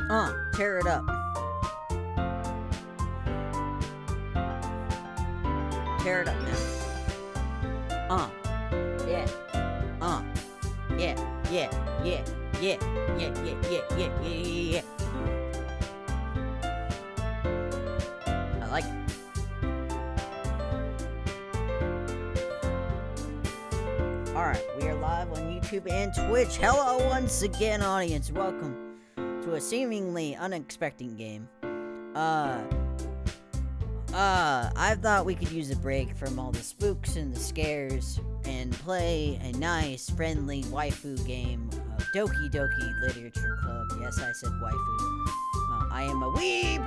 Tear it up. Tear it up now. Yeah. Yeah. Yeah. Yeah. Yeah. Yeah. Yeah. Yeah. Yeah. Yeah. Yeah. I like it. Alright, we are live on YouTube and Twitch. Hello once again, audience. Welcome to a seemingly unexpected game. I thought we could use a break from all the spooks and the scares and play a nice, friendly waifu game of Doki Literature Club. Yes, I said waifu. I am a weeb!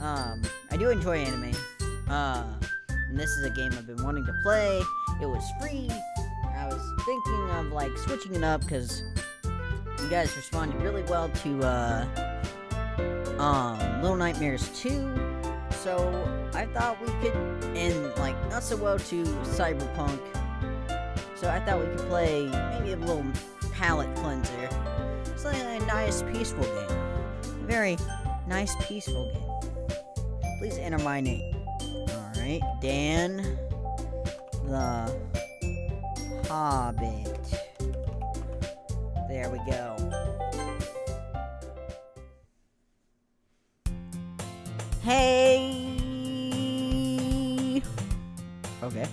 I do enjoy anime. And this is a game I've been wanting to play. It was free. I was thinking of, like, switching it up because you guys responded really well to, Little Nightmares 2. So I thought we could, and like not so well to Cyberpunk. So I thought we could play maybe a little palate cleanser. It's like a nice peaceful game. A very nice peaceful game. Please enter my name. Alright, Dan the Hobbit. There we go. Hey! Okay.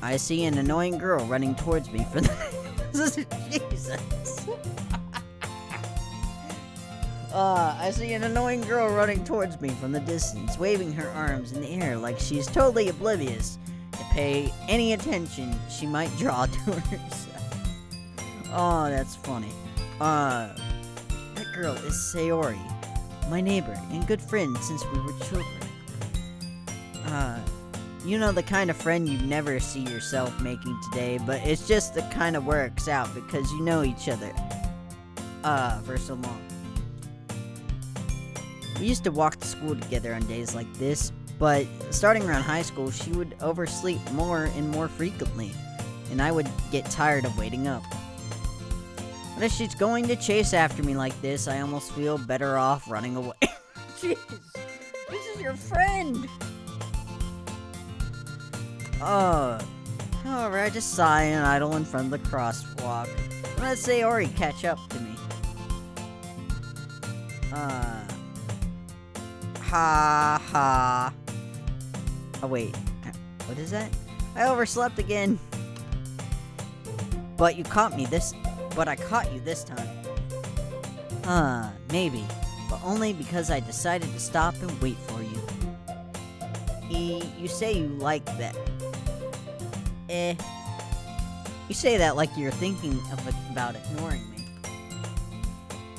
I see an annoying girl running towards me from the... Jesus. I see an annoying girl running towards me from the distance, waving her arms in the air like she's totally oblivious to pay any attention she might draw to herself. Oh, that's funny. That girl is Sayori, my neighbor and good friend since we were children. You know, the kind of friend you never see yourself making today, but it's just the kind of works out because you know each other, for so long. We used to walk to school together on days like this, but starting around high school, she would oversleep more and more frequently, and I would get tired of waiting up. But if she's going to chase after me like this, I almost feel better off running away. Jeez, this is your friend! However, I just sigh and idle in front of the crosswalk. And let Sayori catch up to me. Ha ha. Oh wait, what is that? I overslept again. But I caught you this time. Maybe. But only because I decided to stop and wait for you. You say you like that. You say that like you're thinking about ignoring me.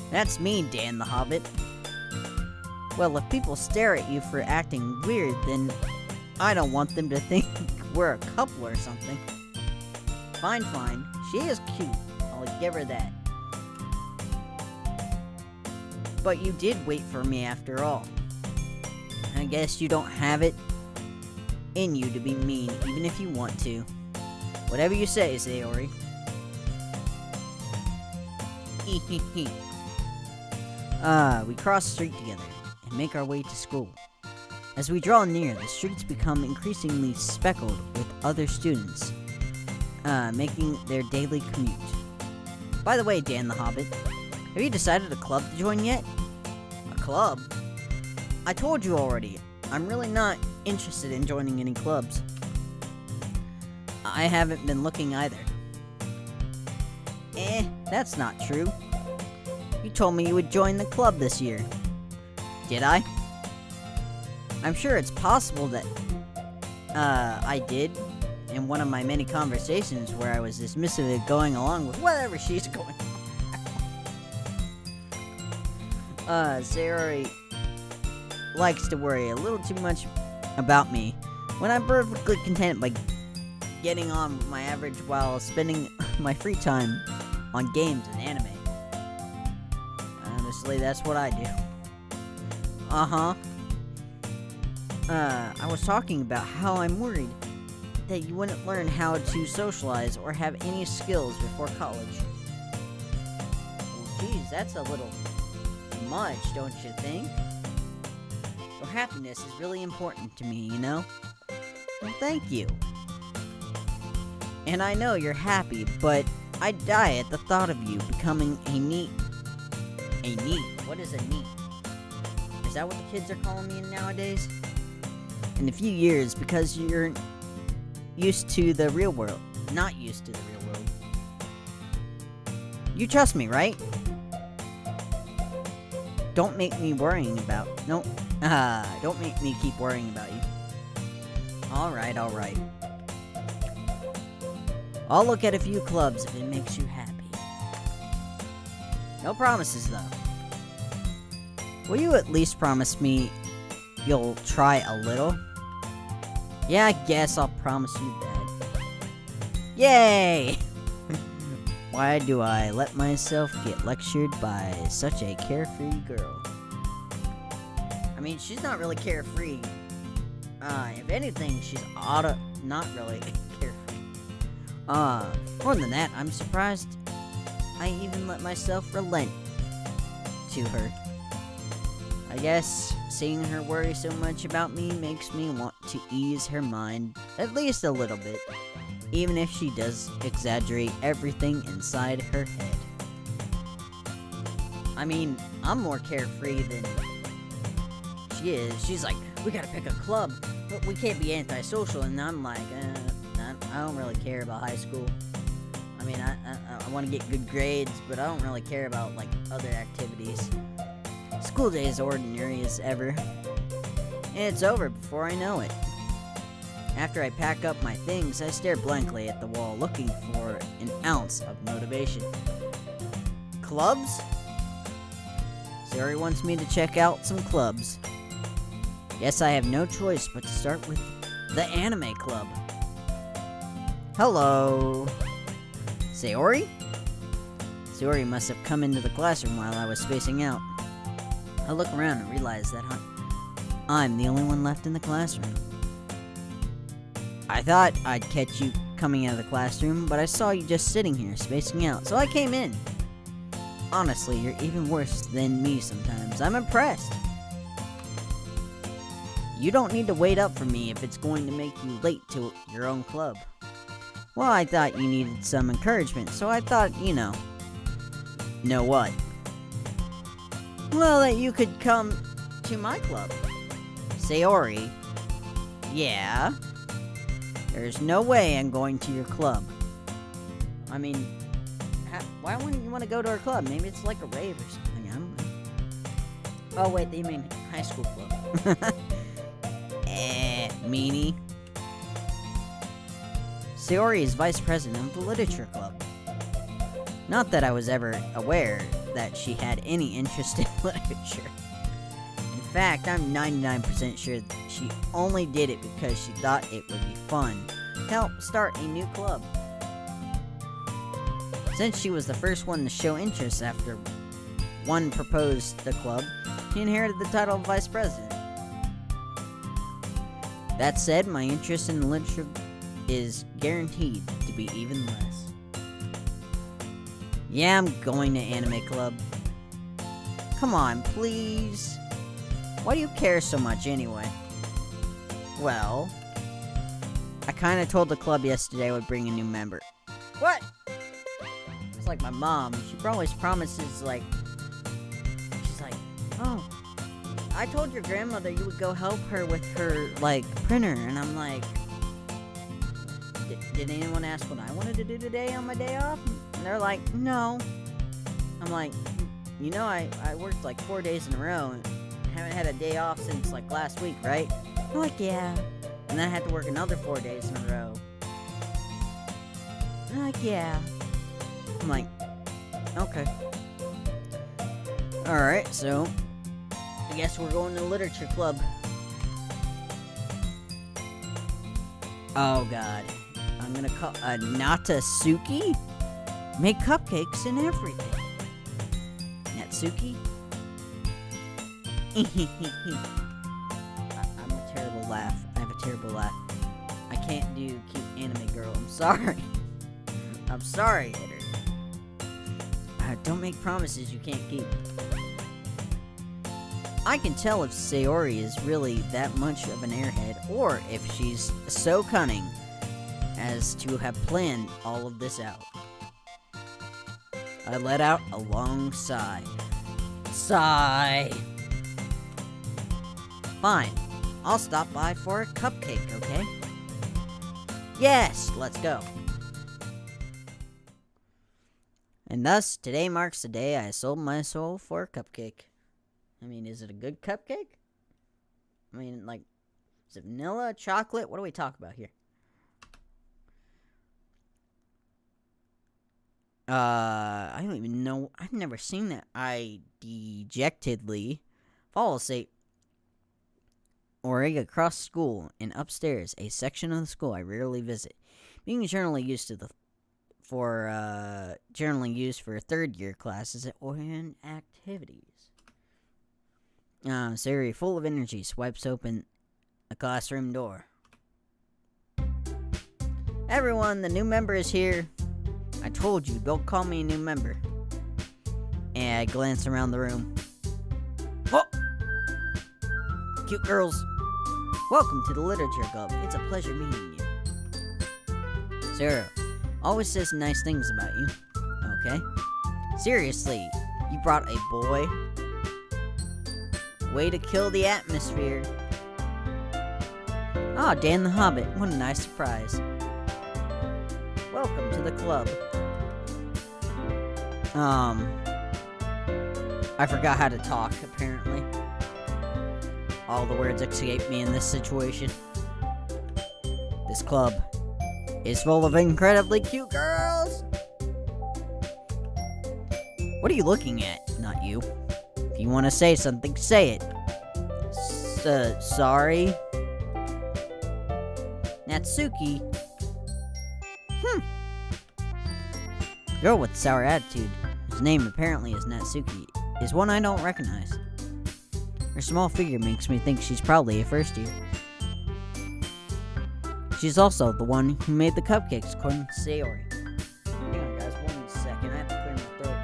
That's me, Dan the Hobbit. Well, if people stare at you for acting weird, then I don't want them to think we're a couple or something. Fine. She is cute. I'll give her that. But you did wait for me after all. I guess you don't have it in you to be mean, even if you want to. Whatever you say, Sayori. We cross the street together and make our way to school. As we draw near, the streets become increasingly speckled with other students, making their daily commute. By the way, Dan the Hobbit, have you decided a club to join yet? A club? I told you already, I'm really not interested in joining any clubs. I haven't been looking either. That's not true. You told me you would join the club this year. Did I? I'm sure it's possible that, I did, in one of my many conversations where I was dismissive of going along with whatever she's going on. Sayori likes to worry a little too much about me when I'm perfectly content by getting on with my average while spending my free time on games and anime. Honestly, that's what I do. I was talking about how I'm worried that you wouldn't learn how to socialize or have any skills before college. Well, Jeez, that's a little much, don't you think? Your happiness is really important to me, you know? Well, thank you. And I know you're happy, but I die at the thought of you becoming a neat. A neat? What is a neat? Is that what the kids are calling me nowadays? In a few years, because you're used to the real world. Not used to the real world. You trust me, right? Don't make me worrying about... No. Don't make me keep worrying about you. Alright. I'll look at a few clubs if it makes you happy. No promises, though. Will you at least promise me you'll try a little? Yeah, I guess I'll promise you that. Yay! Why do I let myself get lectured by such a carefree girl? I mean, she's not really carefree. If anything, she's not really carefree. More than that, I'm surprised I even let myself relent to her. I guess seeing her worry so much about me makes me want to ease her mind at least a little bit, even if she does exaggerate everything inside her head. I mean, I'm more carefree than she is. She's like, we gotta pick a club, but we can't be antisocial, and I'm like, I don't really care about high school. I mean, I want to get good grades, but I don't really care about, like, other activities. School day is ordinary as ever, and it's over before I know it. After I pack up my things, I stare blankly at the wall, looking for an ounce of motivation. Clubs? Sari wants me to check out some clubs. Guess I have no choice but to start with the anime club. Hello. Sayori? Sayori must have come into the classroom while I was spacing out. I look around and realize that I'm the only one left in the classroom. I thought I'd catch you coming out of the classroom, but I saw you just sitting here, spacing out, so I came in. Honestly, you're even worse than me sometimes. I'm impressed. You don't need to wait up for me if it's going to make you late to your own club. Well, I thought you needed some encouragement, so I thought, Know what? Well, that you could come to my club. Sayori. Yeah? There's no way I'm going to your club. I mean, why wouldn't you want to go to our club? Maybe it's like a rave or something. I don't know. Oh, wait, you mean high school club. Meanie. Sayori is vice president of the literature club. Not that I was ever aware that she had any interest in literature. In fact, I'm 99% sure that she only did it because she thought it would be fun to help start a new club. Since she was the first one to show interest after one proposed the club, she inherited the title of vice president. That said, my interest in literature is guaranteed to be even less. Yeah, I'm going to anime club. Come on, please. Why do you care so much anyway? Well, I kind of told the club yesterday I would bring a new member. What? It's like my mom. She always promises, she's like, oh, I told your grandmother you would go help her with her, printer. And I'm like, did anyone ask what I wanted to do today on my day off? And they're like, no. I'm like, I worked 4 days in a row and haven't had a day off since last week, right? I'm like, yeah. And then I had to work another 4 days in a row. I'm like, yeah. I'm like, okay. Alright, so I guess we're going to literature club. Oh god. I'm gonna call Natsuki? Make cupcakes and everything. Natsuki? I'm a terrible laugh. I have a terrible laugh. I can't do cute anime girl. I'm sorry. I'm sorry, Hitter. Don't make promises you can't keep. I can tell if Sayori is really that much of an airhead, or if she's so cunning as to have planned all of this out. I let out a long sigh. Sigh! Fine. I'll stop by for a cupcake, okay? Yes, let's go. And thus, today marks the day I sold my soul for a cupcake. I mean, is it a good cupcake? I mean, like, is it vanilla, chocolate? What do we talk about here? I don't even know. I've never seen that. I dejectedly follow St. Origa across school and upstairs, a section of the school I rarely visit, being generally used for third-year classes and activities. Sayori, full of energy, swipes open a classroom door. Everyone, the new member is here. I told you, don't call me a new member. And I glance around the room. Oh! Cute girls. Welcome to the Literature Club. It's a pleasure meeting you. Sarah always says nice things about you. Okay? Seriously, you brought a boy? Way to kill the atmosphere. Ah, Dan the Hobbit. What a nice surprise. Welcome to the club. I forgot how to talk, apparently. All the words escape me in this situation. This club is full of incredibly cute girls. What are you looking at? Not you. If you want to say something, say it. Sorry. Natsuki. Girl with sour attitude, whose name apparently is Natsuki, is one I don't recognize. Her small figure makes me think she's probably a first year. She's also the one who made the cupcakes, according to Sayori. Hang on, guys, 1 second. I have to clear my throat.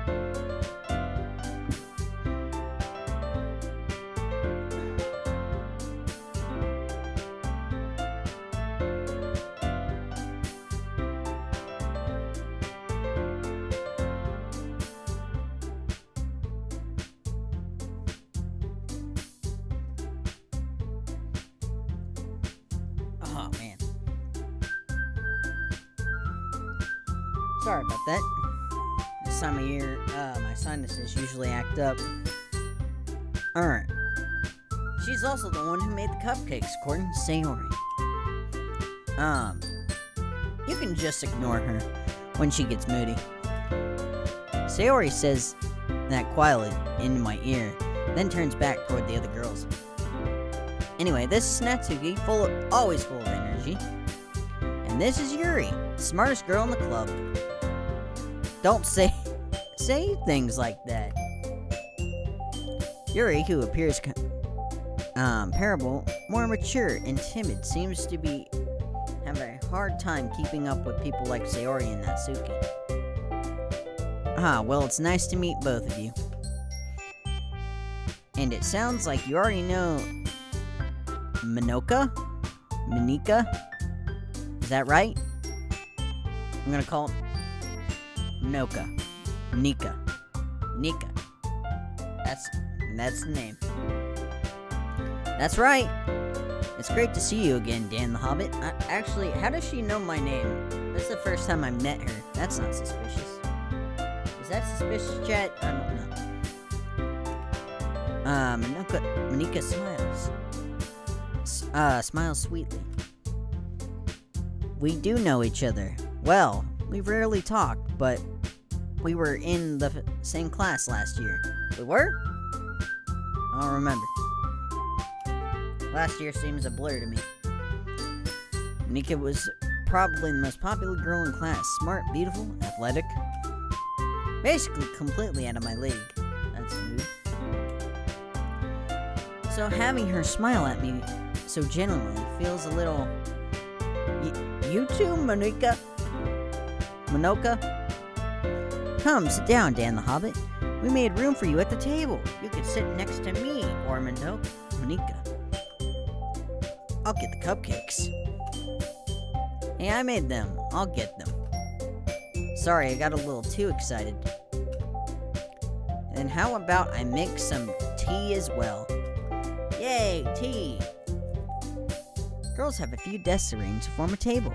Oh, man. Sorry about that. This time of year, my sinuses usually act up. Alright. She's also the one who made the cupcakes, according to Sayori. You can just ignore her when she gets moody. Sayori says that quietly into my ear, then turns back toward the other girls. Anyway, this is Natsuki, always full of energy. And this is Yuri, smartest girl in the club. Don't say things like that. Yuri, who appears comparable, more mature and timid, seems to be having a hard time keeping up with people like Sayori and Natsuki. Well, it's nice to meet both of you. And it sounds like you already know Monika? Is that right? I'm gonna call it Monika. Nika. That's the name. That's right. It's great to see you again, Dan the Hobbit. Actually, how does she know my name? That's the first time I met her. That's not suspicious. Is that suspicious, chat? I don't know. Monika smiles. Smiles sweetly. We do know each other. Well, we rarely talk, but we were in the same class last year. We were? I don't remember. Last year seems a blur to me. Monika was probably the most popular girl in class. Smart, beautiful, athletic. Basically completely out of my league. That's rude. So having her smile at me so genuinely feels a little... You too, Monika? Come, sit down, Dan the Hobbit. We made room for you at the table. You could sit next to me, Ormando. Monica. I'll get the cupcakes. Hey, I made them. I'll get them. Sorry, I got a little too excited. And how about I make some tea as well? Yay, tea! Girls have a few desks arranged to form a table.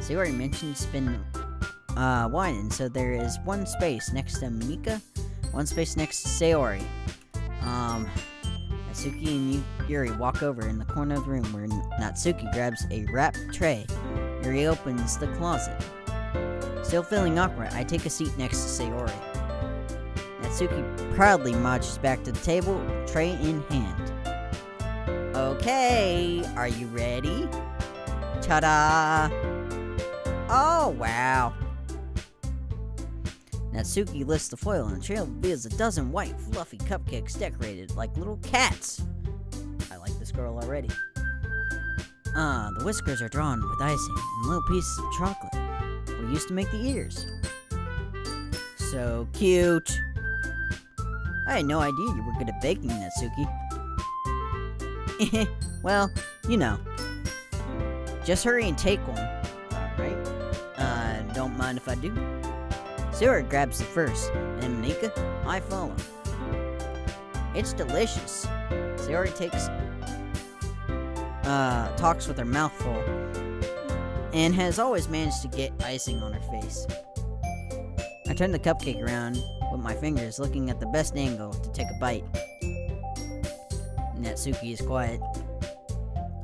Sayori mentioned spin wine, and so there is one space next to Monica, one space next to Sayori. Natsuki and Yuri walk over in the corner of the room where Natsuki grabs a wrapped tray. Yuri opens the closet. Still feeling awkward, I take a seat next to Sayori. Natsuki proudly marches back to the table, tray in hand. Okay, are you ready? Ta-da! Oh, wow. Natsuki lifts the foil and the tray reveals a dozen white, fluffy cupcakes decorated like little cats. I like this girl already. The whiskers are drawn with icing and little pieces of chocolate. We used to make the ears. So cute. I had no idea you were good at baking, Natsuki. Well, you know. Just hurry and take one. Alright. Don't mind if I do. Sayori grabs the first, and Monica, I follow. It's delicious. Sayori talks with her mouth full, and has always managed to get icing on her face. I turn the cupcake around with my fingers, looking at the best angle to take a bite. Natsuki is quiet.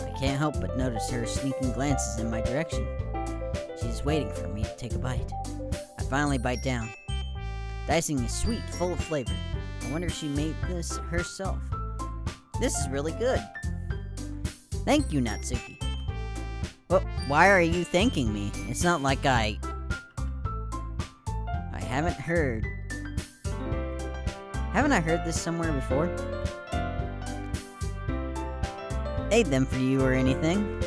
I can't help but notice her sneaking glances in my direction. She's waiting for me to take a bite. I finally bite down. The icing is sweet, full of flavor. I wonder if she made this herself. This is really good. Thank you, Natsuki. But why are you thanking me? It's not like I haven't heard. Haven't I heard this somewhere before? Made them for you or anything.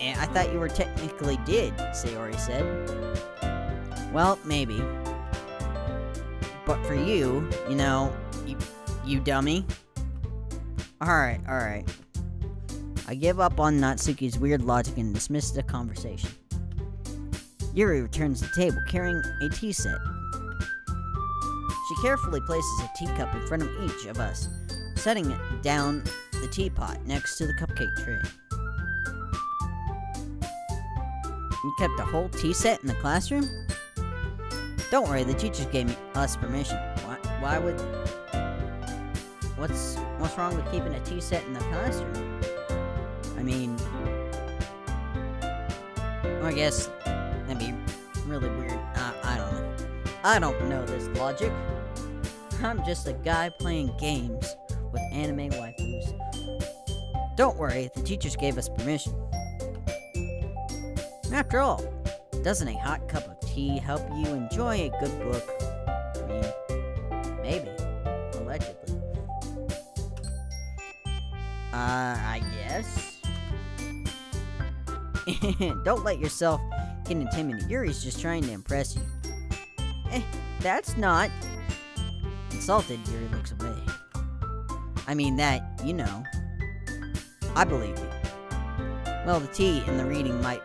And I thought you were technically dead, Sayori said. Well, maybe. But for you, you dummy. Alright. I give up on Natsuki's weird logic and dismiss the conversation. Yuri returns to the table carrying a tea set. She carefully places a teacup in front of each of us, setting it down the teapot next to the cupcake tray. You kept a whole tea set in the classroom? Don't worry, the teachers gave us permission. Why would... What's wrong with keeping a tea set in the classroom? I mean... I guess that'd be really weird. I don't know. I don't know this logic. I'm just a guy playing games with anime waifus. Don't worry, the teachers gave us permission. After all, doesn't a hot cup of tea help you enjoy a good book? I mean, maybe. Allegedly. I guess? Don't let yourself get intimidated. Yuri's just trying to impress you. That's not... Insulted, Yuri looks away. I mean that, I believe you. Well, the tea and the reading might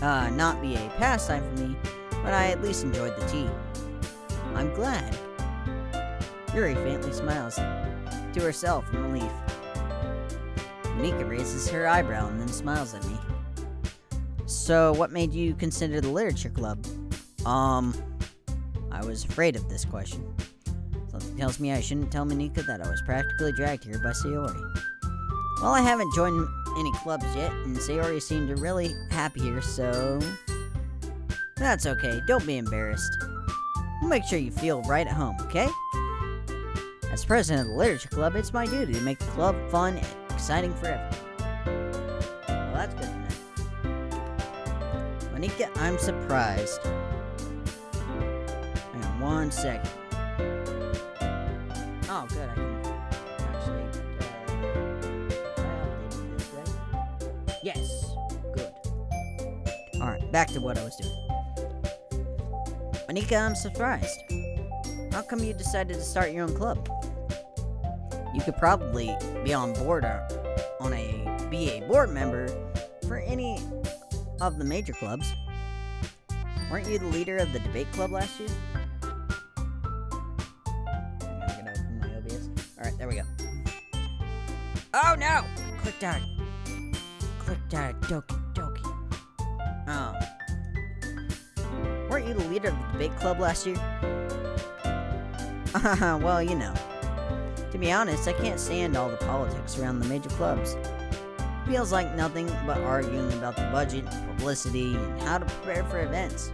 not be a pastime for me, but I at least enjoyed the tea. I'm glad. Yuri faintly smiles to herself in relief. Monica raises her eyebrow and then smiles at me. So, what made you consider the literature club? I was afraid of this question. Something tells me I shouldn't tell Monica that I was practically dragged here by Sayori. Well, I haven't joined any clubs yet, and Sayori seemed really happy here, so... That's okay, don't be embarrassed. We'll make sure you feel right at home, okay? As president of the literature club, it's my duty to make the club fun and exciting for everyone. Well, that's good to know. Monica, I'm surprised. Hang on 1 second. Oh, good, I can actually, I updated this, right? Yes, good. Alright, back to what I was doing. Monica, I'm surprised. How come you decided to start your own club? You could probably be on board be a board member for any of the major clubs. Weren't you the leader of the debate club last year? I'm gonna open my OBS. Alright, there we go. Oh no! Clicked out Doki. Oh. Weren't you the leader of the debate club last year? Well, you know. To be honest, I can't stand all the politics around the major clubs. Feels like nothing but arguing about the budget, publicity, and how to prepare for events.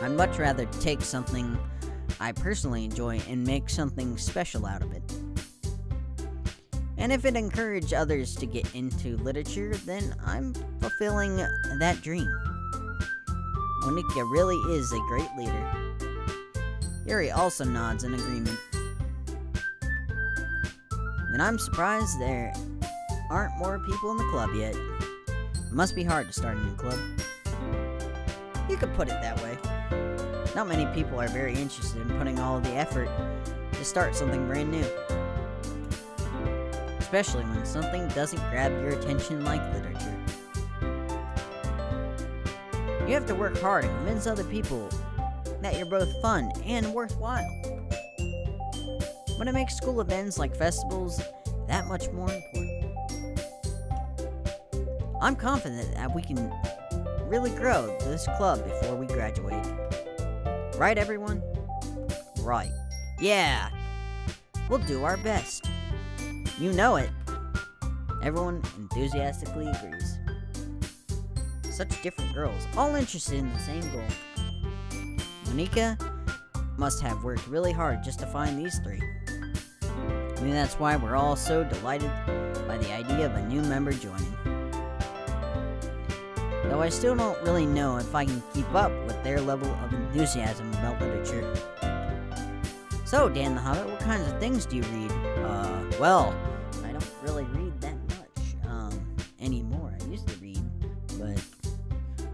I'd much rather take something I personally enjoy and make something special out of it. And if it encourages others to get into literature, then I'm fulfilling that dream. Monica really is a great leader. Yuri also nods in agreement. And I'm surprised there aren't more people in the club yet. It must be hard to start a new club. You could put it that way. Not many people are very interested in putting all the effort to start something brand new. Especially when something doesn't grab your attention like literature. You have to work hard and convince other people that you're both fun and worthwhile. But it makes school events like festivals that much more important. I'm confident that we can really grow this club before we graduate. Right, everyone? Right. Yeah! We'll do our best. You know it. Everyone enthusiastically agrees. Such different girls, all interested in the same goal. Monica must have worked really hard just to find these three. Maybe that's why we're all so delighted by the idea of a new member joining. Though I still don't really know if I can keep up with their level of enthusiasm about literature. So, Dan the Hobbit, what kinds of things do you read? Well, I don't really read that much, anymore. I used to read, but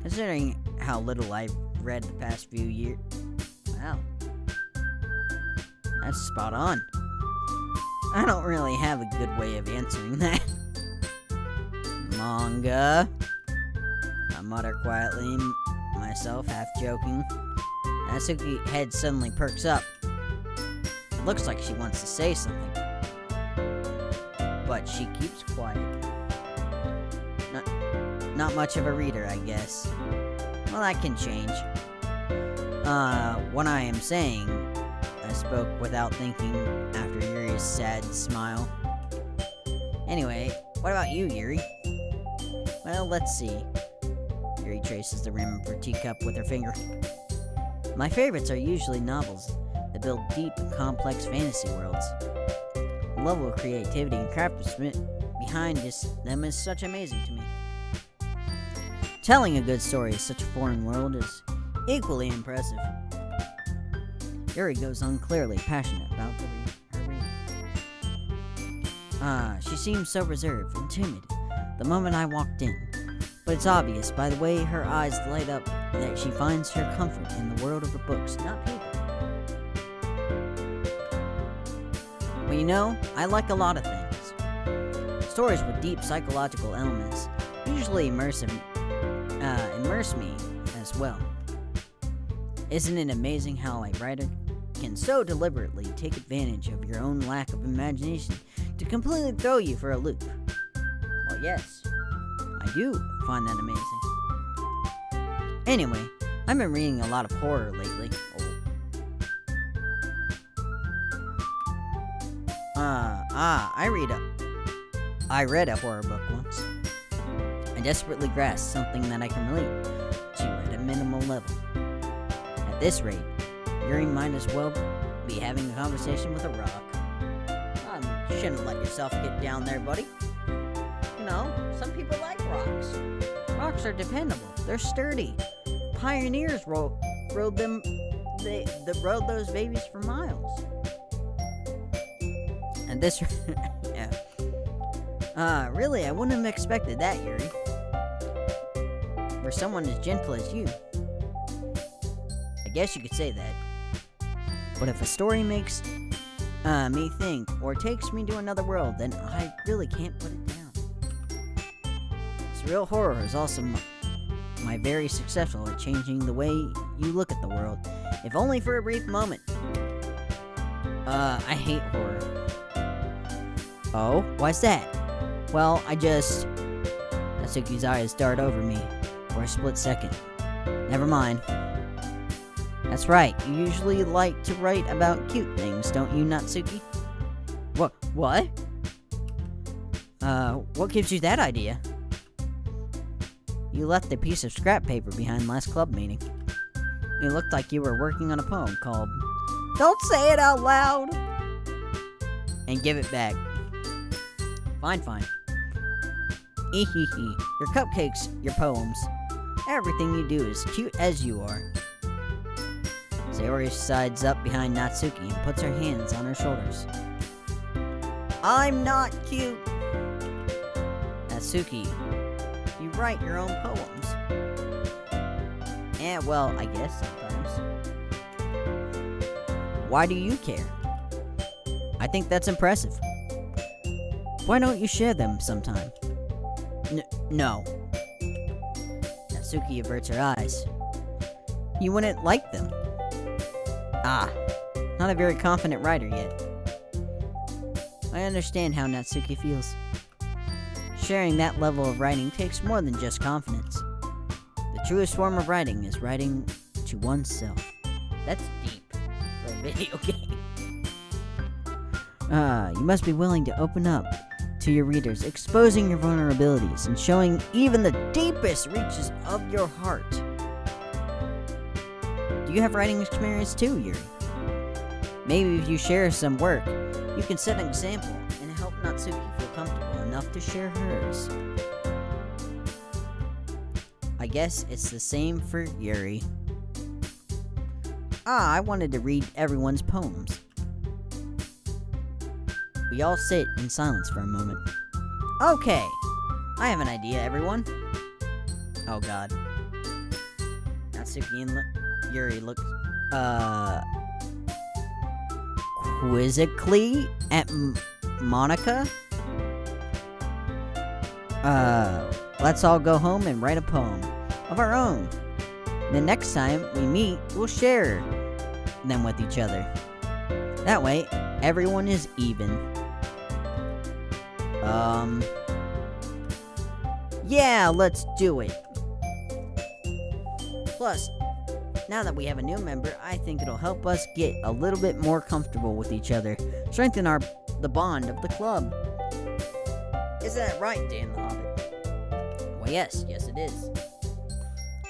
considering how little I've read the past few years, wow, that's spot on. I don't really have a good way of answering that. Manga. I mutter quietly, myself half joking. Natsuki's head suddenly perks up. Looks like she wants to say something, but she keeps quiet. Not much of a reader, I guess. Well, that can change. What I am saying, I spoke without thinking after Yuri's sad smile. Anyway, what about you, Yuri? Well, let's see. Yuri traces the rim of her teacup with her finger. My favorites are usually novels that build deep and complex fantasy worlds. The level of creativity and craftsmanship behind them is such amazing to me. Telling a good story in such a foreign world is equally impressive. Yuri goes on clearly passionate about her reading. She seemed so reserved and timid the moment I walked in, but it's obvious by the way her eyes light up that she finds her comfort in the world of the books, not people. Well, you know, I like a lot of things. Stories with deep psychological elements usually immerse me as well. Isn't it amazing how a writer can so deliberately take advantage of your own lack of imagination to completely throw you for a loop? Well, yes, I do find that amazing. Anyway, I've been reading a lot of horror lately. I read a horror book once. I desperately grasped something that I can relate to at a minimal level. At this rate, Yuri might as well be having a conversation with a rock. You shouldn't let yourself get down there, buddy. You know, some people like rocks. Rocks are dependable. They're sturdy. Pioneers rode those babies for miles. And this, yeah. Really, I wouldn't have expected that, Yuri. For someone as gentle as you. I guess you could say that. But if a story makes me think or takes me to another world, then I really can't put it down. Surreal horror is also my very successful at changing the way you look at the world, if only for a brief moment. I hate horror. Oh, why's that? Well, Natsuki's eyes dart over me for a split second. Never mind. That's right, you usually like to write about cute things, don't you, Natsuki? What? What gives you that idea? You left a piece of scrap paper behind last club meeting. It looked like you were working on a poem called "Don't Say It Out Loud!" And give it back. Fine. Ehehe. Your cupcakes, your poems. Everything you do is cute as you are. Sayori sides up behind Natsuki and puts her hands on her shoulders. I'm not cute! Natsuki, you write your own poems. Well, I guess sometimes. Why do you care? I think that's impressive. Why don't you share them sometime? No. Natsuki averts her eyes. You wouldn't like them. Not a very confident writer yet. I understand how Natsuki feels. Sharing that level of writing takes more than just confidence. The truest form of writing is writing to oneself. That's deep for a video game. You must be willing to open up to your readers, exposing your vulnerabilities and showing even the deepest reaches of your heart. Do you have writing experience too, Yuri? Maybe if you share some work, you can set an example and help Natsuki feel comfortable enough to share hers. I guess it's the same for Yuri. I wanted to read everyone's poems. We all sit in silence for a moment. Okay, I have an idea, everyone. Oh god. Natsuki and Yuri look, quizzically at Monica. Let's all go home and write a poem of our own. The next time we meet, we'll share them with each other. That way, everyone is even. Yeah, let's do it. Plus, now that we have a new member, I think it'll help us get a little bit more comfortable with each other, strengthen the bond of the club. Isn't that right, Dan the Hobbit? Well, yes it is.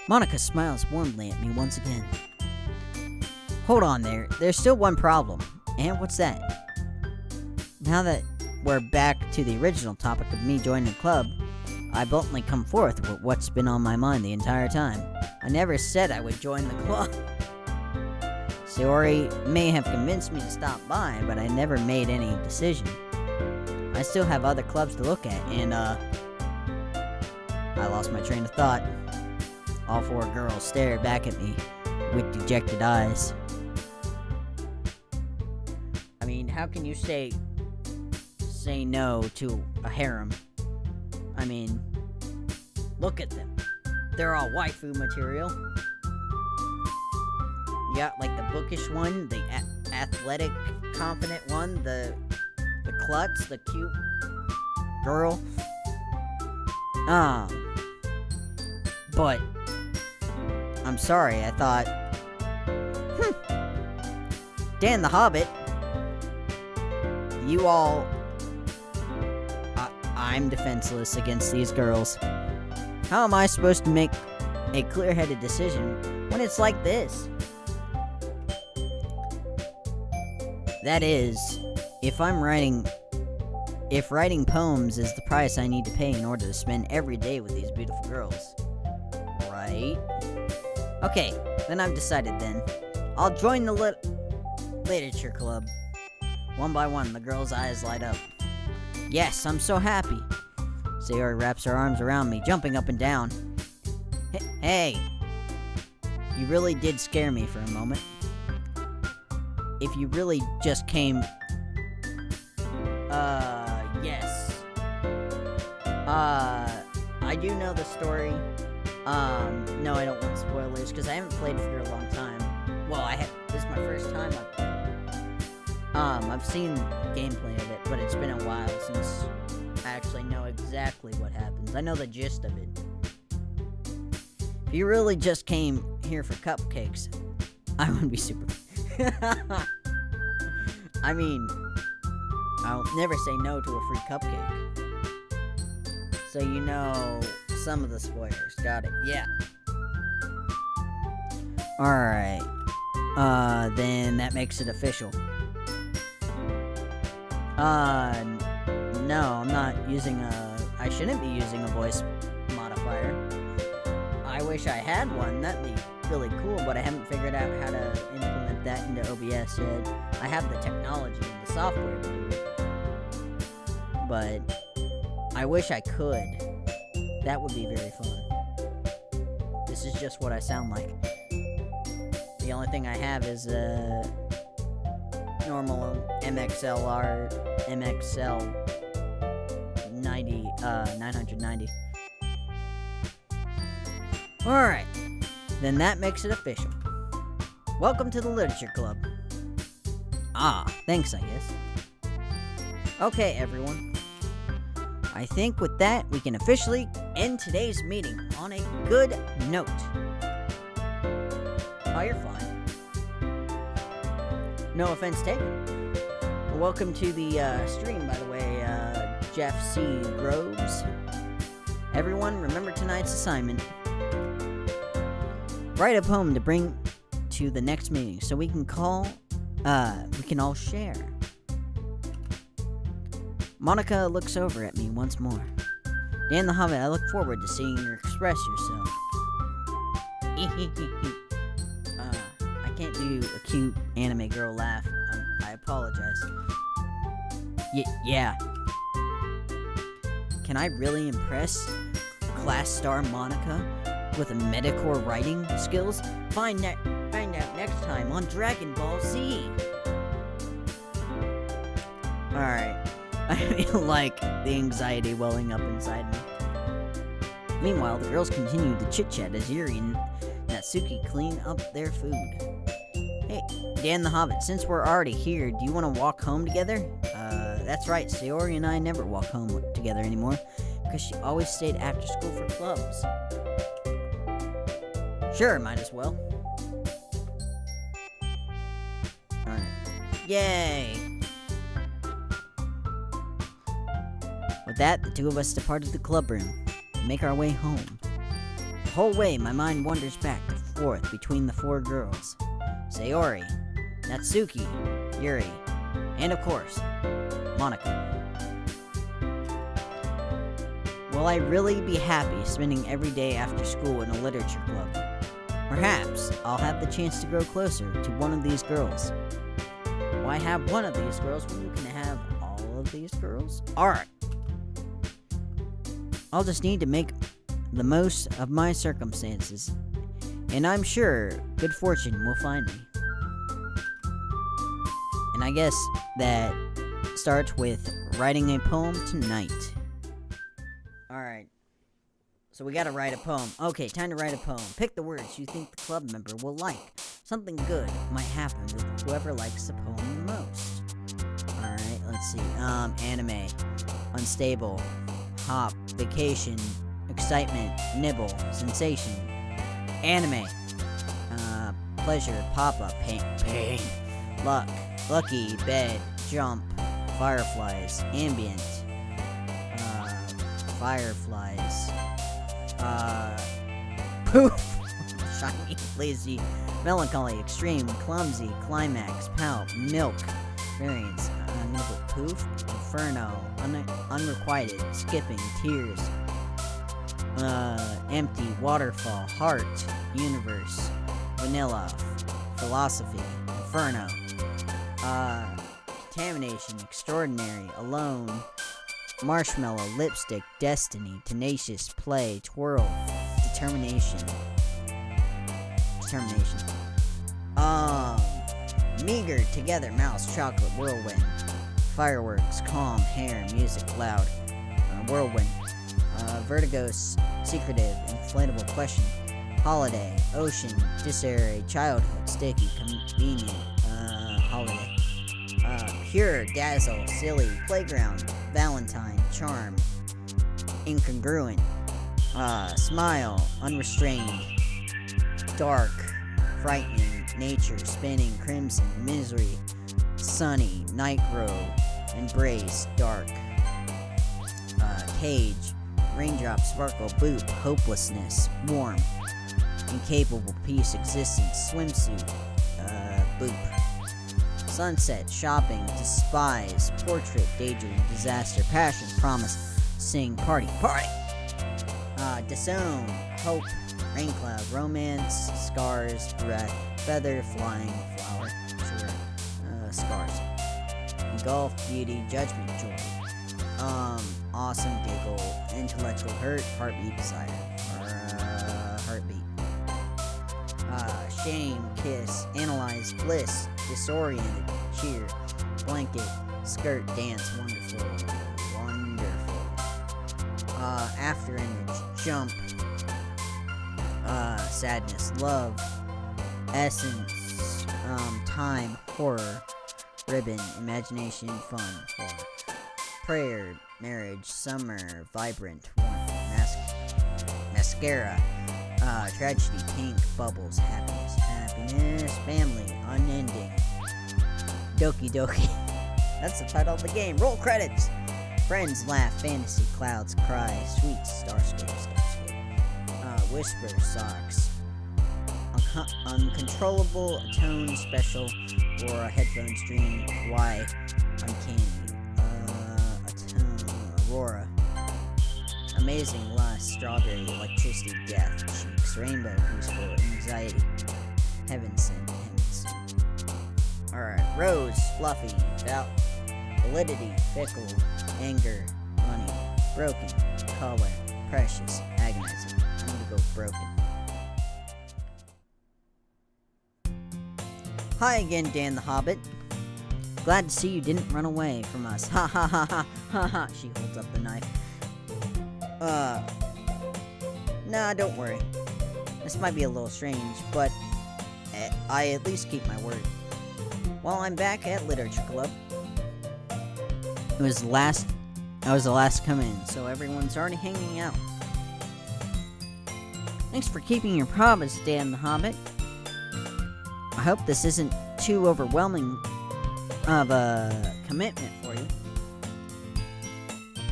Monica smiles warmly at me once again. Hold on there, there's still one problem. And what's that? Now that we're back to the original topic of me joining the club, I bluntly come forth with what's been on my mind the entire time. I never said I would join the club. Sayori may have convinced me to stop by, but I never made any decision. I still have other clubs to look at, and, I lost my train of thought. All four girls stared back at me with dejected eyes. I mean, how can you say no to a harem? I mean, look at them. They're all waifu material. You got, like, the bookish one, the athletic, confident one, the klutz, the cute girl. But, I'm sorry, I thought, Dan the Hobbit, you all, I'm defenseless against these girls. How am I supposed to make a clear-headed decision when it's like this? That is, if writing poems is the price I need to pay in order to spend every day with these beautiful girls. Right? Okay, then I've decided then. I'll join the literature club. One by one, the girls' eyes light up. Yes, I'm so happy. Sayori wraps her arms around me, jumping up and down. Hey, you really did scare me for a moment. If you really just came... yes. I do know the story. No, I don't want spoilers, because I haven't played for a long time. Well, this is my first time I've played. I've seen gameplay of it, but it's been a while since I actually know exactly what happens. I know the gist of it. If you really just came here for cupcakes, I would be super... I mean, I'll never say no to a free cupcake. So you know some of the spoilers. Got it. Yeah. Alright. Then that makes it official. No, I'm not using I shouldn't be using a voice modifier. I wish I had one. That'd be really cool, but I haven't figured out how to implement that into OBS yet. I have the technology and the software to do it. But I wish I could. That would be very fun. This is just what I sound like. The only thing I have is normal MXL 990. Alright, then that makes it official. Welcome to the Literature Club. Ah, thanks, I guess. Okay, everyone. I think with that, we can officially end today's meeting on a good note. Oh, you're fine. No offense taken. Welcome to the stream, by the way, Jeff C. Groves. Everyone, remember tonight's assignment. Write a poem to bring to the next meeting so we can all share. Monica looks over at me once more. Dan the Hobbit, I look forward to seeing you express yourself. I can't do a cute anime girl laugh. I apologize. Yeah. Can I really impress class star Monica with a metacore writing skills? Find out next time on Dragon Ball Z. Alright. I feel like the anxiety welling up inside me. Meanwhile, the girls continue to chit-chat as Yuri and Natsuki clean up their food. Hey, Dan the Hobbit, since we're already here, do you want to walk home together? That's right, Sayori and I never walk home together anymore, because she always stayed after school for clubs. Sure, might as well. Alright. Yay! With that, the two of us departed the club room and make our way home. The whole way, my mind wanders back and forth between the four girls. Sayori, Natsuki, Yuri, and of course, Monica. Will I really be happy spending every day after school in a literature club? Perhaps I'll have the chance to grow closer to one of these girls. Why have one of these girls when you can have all of these girls? Alright. I'll just need to make the most of my circumstances, and I'm sure good fortune will find me. And I guess that starts with writing a poem tonight. Alright. So we gotta write a poem. Okay, time to write a poem. Pick the words you think the club member will like. Something good might happen with whoever likes the poem the most. Alright, let's see. Anime. Unstable. Hop. Vacation. Excitement. Nibble. Sensation. Anime. Pleasure. Pop-up. Pain. Luck. Lucky. Bed. Jump. Fireflies. Ambient. Fireflies. Poof! Shiny. Lazy. Melancholy. Extreme. Clumsy. Climax. Pout. Milk. Variance. I'm gonna put poof. Inferno. Unrequited. Skipping. Tears. Empty. Waterfall. Heart. Universe. Vanilla. Philosophy. Inferno. Contamination. Extraordinary. Alone. Marshmallow. Lipstick. Destiny. Tenacious. Play. Twirl. Determination. determination. Meager, together, mouse, chocolate, whirlwind. Fireworks, calm, hair, music, loud. Whirlwind. Vertigo's, secretive, inflatable question. Holiday, ocean, disarray, childhood, sticky, convenient, holiday. Pure, dazzle, silly, playground, valentine, charm, incongruent, smile, unrestrained, dark, frightening, nature, spinning, crimson, misery, sunny, night grow, embrace, dark, cage, raindrop, sparkle, boop, hopelessness, warm, incapable, peace, existence, swimsuit, boop, sunset, shopping, despise, portrait, daydream, disaster, passion, promise, sing, party, disown, hope, rain cloud, romance, scars, breath, feather, flying, flower, sure, scars, engulf, beauty, judgment, joy, awesome, giggle, intellectual hurt, heartbeat, desire, heartbeat, shame, kiss, analyze, bliss, disoriented, cheer, blanket, skirt, dance, wonderful, after image, jump, sadness, love, essence, time, horror, ribbon, imagination, fun, horror, prayer, marriage, summer, vibrant, warmth, mascara, tragedy, pink, bubbles, happiness, family, unending, Doki Doki. That's the title of the game. Roll credits. Friends, laugh, fantasy, clouds, cry, sweet, starscape, whisper, socks, uncontrollable, tone, special, or headphones, dream, why, uncanny, aurora, amazing, lust, strawberry, electricity, death, cheeks, rainbow, peaceful, anxiety, heaven sent. Alright, rose, fluffy, validity, fickle, anger, money, broken, color, precious, agonizing. I'm gonna go broken. Hi again, Dan the Hobbit. Glad to see you didn't run away from us. Ha ha ha ha ha ha. She holds up the knife. Nah, don't worry. This might be a little strange, but I at least keep my word. Well, I'm back at Literature Club. I was the last to come in, so everyone's already hanging out. Thanks for keeping your promise, Dan the Hobbit. I hope this isn't too overwhelming of a commitment for you.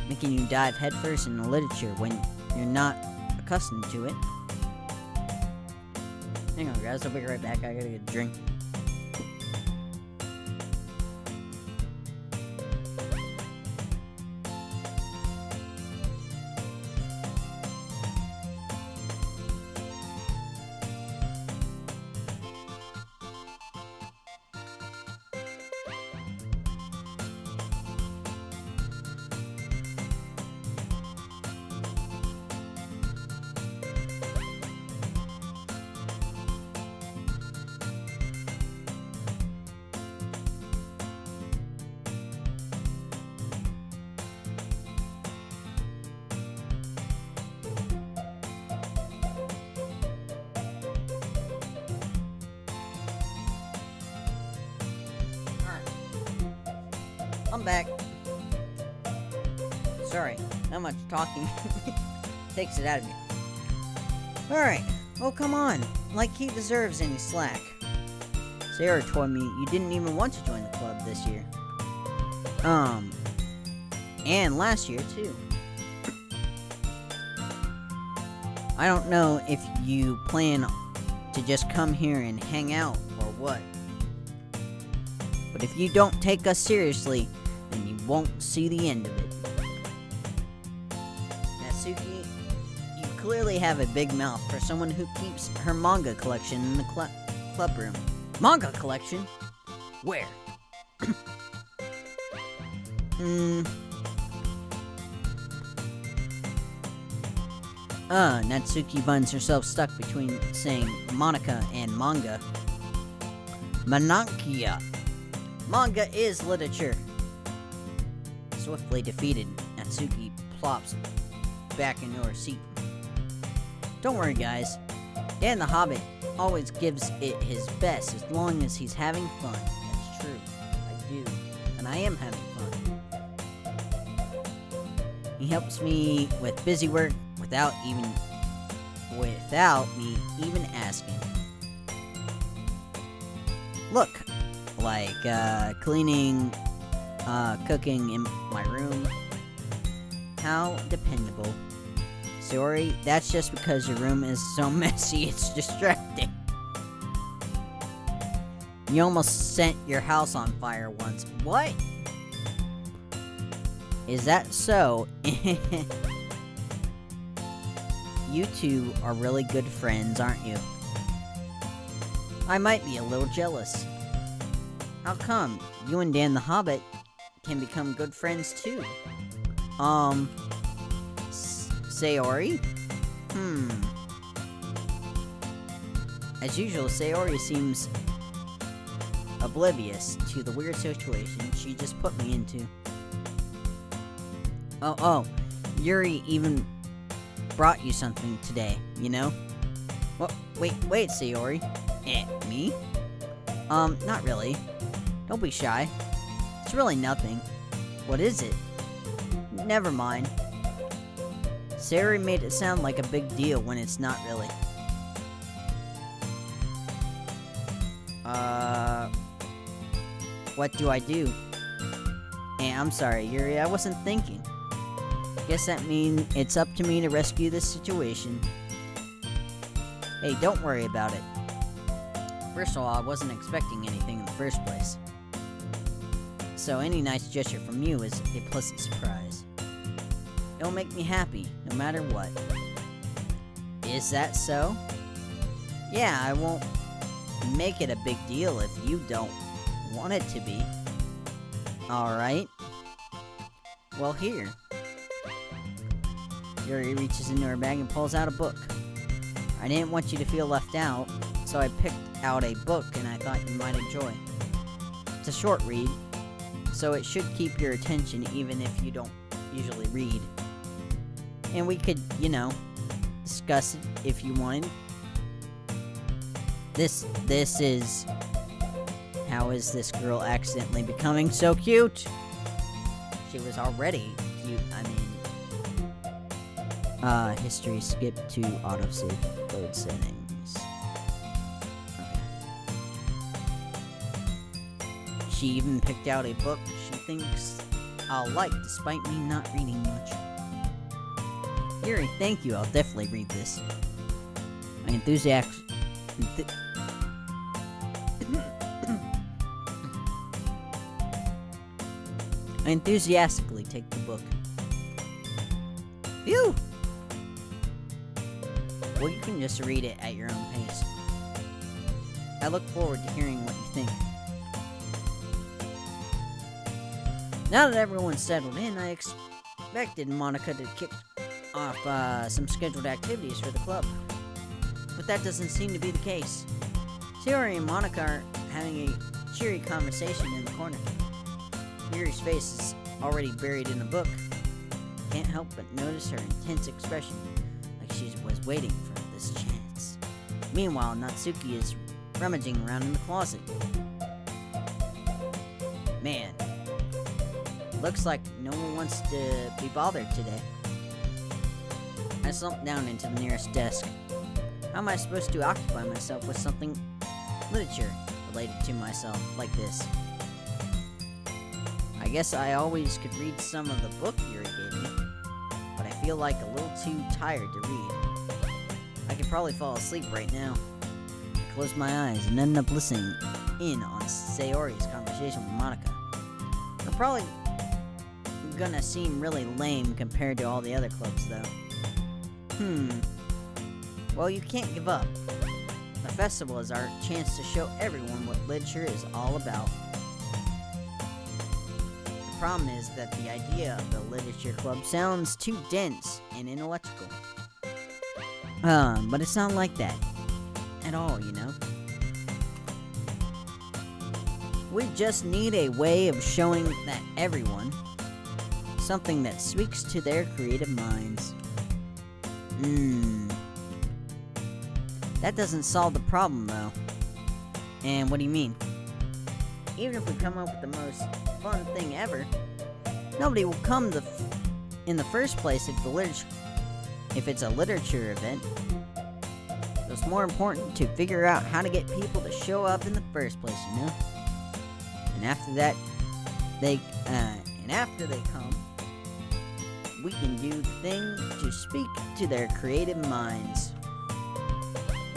Making you dive headfirst into literature when you're not accustomed to it. Hang on, guys, I'll be right back. I gotta get a drink. I'm back. Sorry, not much talking takes it out of me. Alright, well come on, like he deserves any slack. Sarah told me you didn't even want to join the club this year. And last year too. I don't know if you plan to just come here and hang out or what. But if you don't take us seriously, then you won't see the end of it. Natsuki, you clearly have a big mouth for someone who keeps her manga collection in the club room. Manga collection? Where? Natsuki finds herself stuck between saying Monica and manga. Manankia. Manga is literature. Swiftly defeated, Natsuki plops back into her seat. Don't worry, guys. Dan the Hobbit always gives it his best as long as he's having fun. That's true. I do. And I am having fun. He helps me with busy work without me even asking. Look, like cleaning, cooking in my room. How dependable. Sorry, that's just because your room is so messy, it's distracting. You almost set your house on fire once. What? Is that so? You two are really good friends, aren't you? I might be a little jealous. How come? You and Dan the Hobbit can become good friends too. Sayori? As usual, Sayori seems oblivious to the weird situation she just put me into. Oh, Yuri even brought you something today, you know? Well, wait, Sayori. Me? Not really. Don't be shy. It's really nothing. What is it? Never mind. Sayori made it sound like a big deal when it's not really. What do I do? I'm sorry, Yuri, I wasn't thinking. Guess that means it's up to me to rescue this situation. Hey, don't worry about it. First of all, I wasn't expecting anything in the first place. So any nice gesture from you is a pleasant surprise. It'll make me happy, no matter what. Is that so? Yeah, I won't make it a big deal if you don't want it to be. Alright. Well, here. Yuri reaches into her bag and pulls out a book. I didn't want you to feel left out, so I picked out a book and I thought you might enjoy. It's a short read, so it should keep your attention even if you don't usually read. And we could, discuss it if you wanted. This is... How is this girl accidentally becoming so cute? She was already cute, history skip to autosave load settings. Okay. She even picked out a book she thinks I'll like despite me not reading much. Yuri, thank you, I'll definitely read this. I enthusiastically take the book. Phew! Well, you can just read it at your own pace. I look forward to hearing what you think. Now that everyone's settled in, I expected Monica to kick off some scheduled activities for the club. But that doesn't seem to be the case. Sayori and Monica are having a cheery conversation in the corner. Yuri's face is already buried in a book. Can't help but notice her intense expression, like she was waiting for this chance. Meanwhile, Natsuki is rummaging around in the closet. Man, looks like no one wants to be bothered today. I slumped down into the nearest desk. How am I supposed to occupy myself with something literature related to myself like this? I guess I always could read some of the book Yuri gave me, but I feel like a little too tired to read. I could probably fall asleep right now. I close my eyes and end up listening in on Sayori's conversation with Monica. They're probably gonna seem really lame compared to all the other clubs, though. Well, you can't give up. The festival is our chance to show everyone what literature is all about. The problem is that the idea of the literature club sounds too dense and intellectual. But it's not like that at all, you know? We just need a way of showing that everyone, something that speaks to their creative minds. That doesn't solve the problem, though. And what do you mean? Even if we come up with the most fun thing ever, nobody will come in the first place if it's a literature event. So it's more important to figure out how to get people to show up in the first place, you know? And after that, after they come, we can do the thing to speak to their creative minds.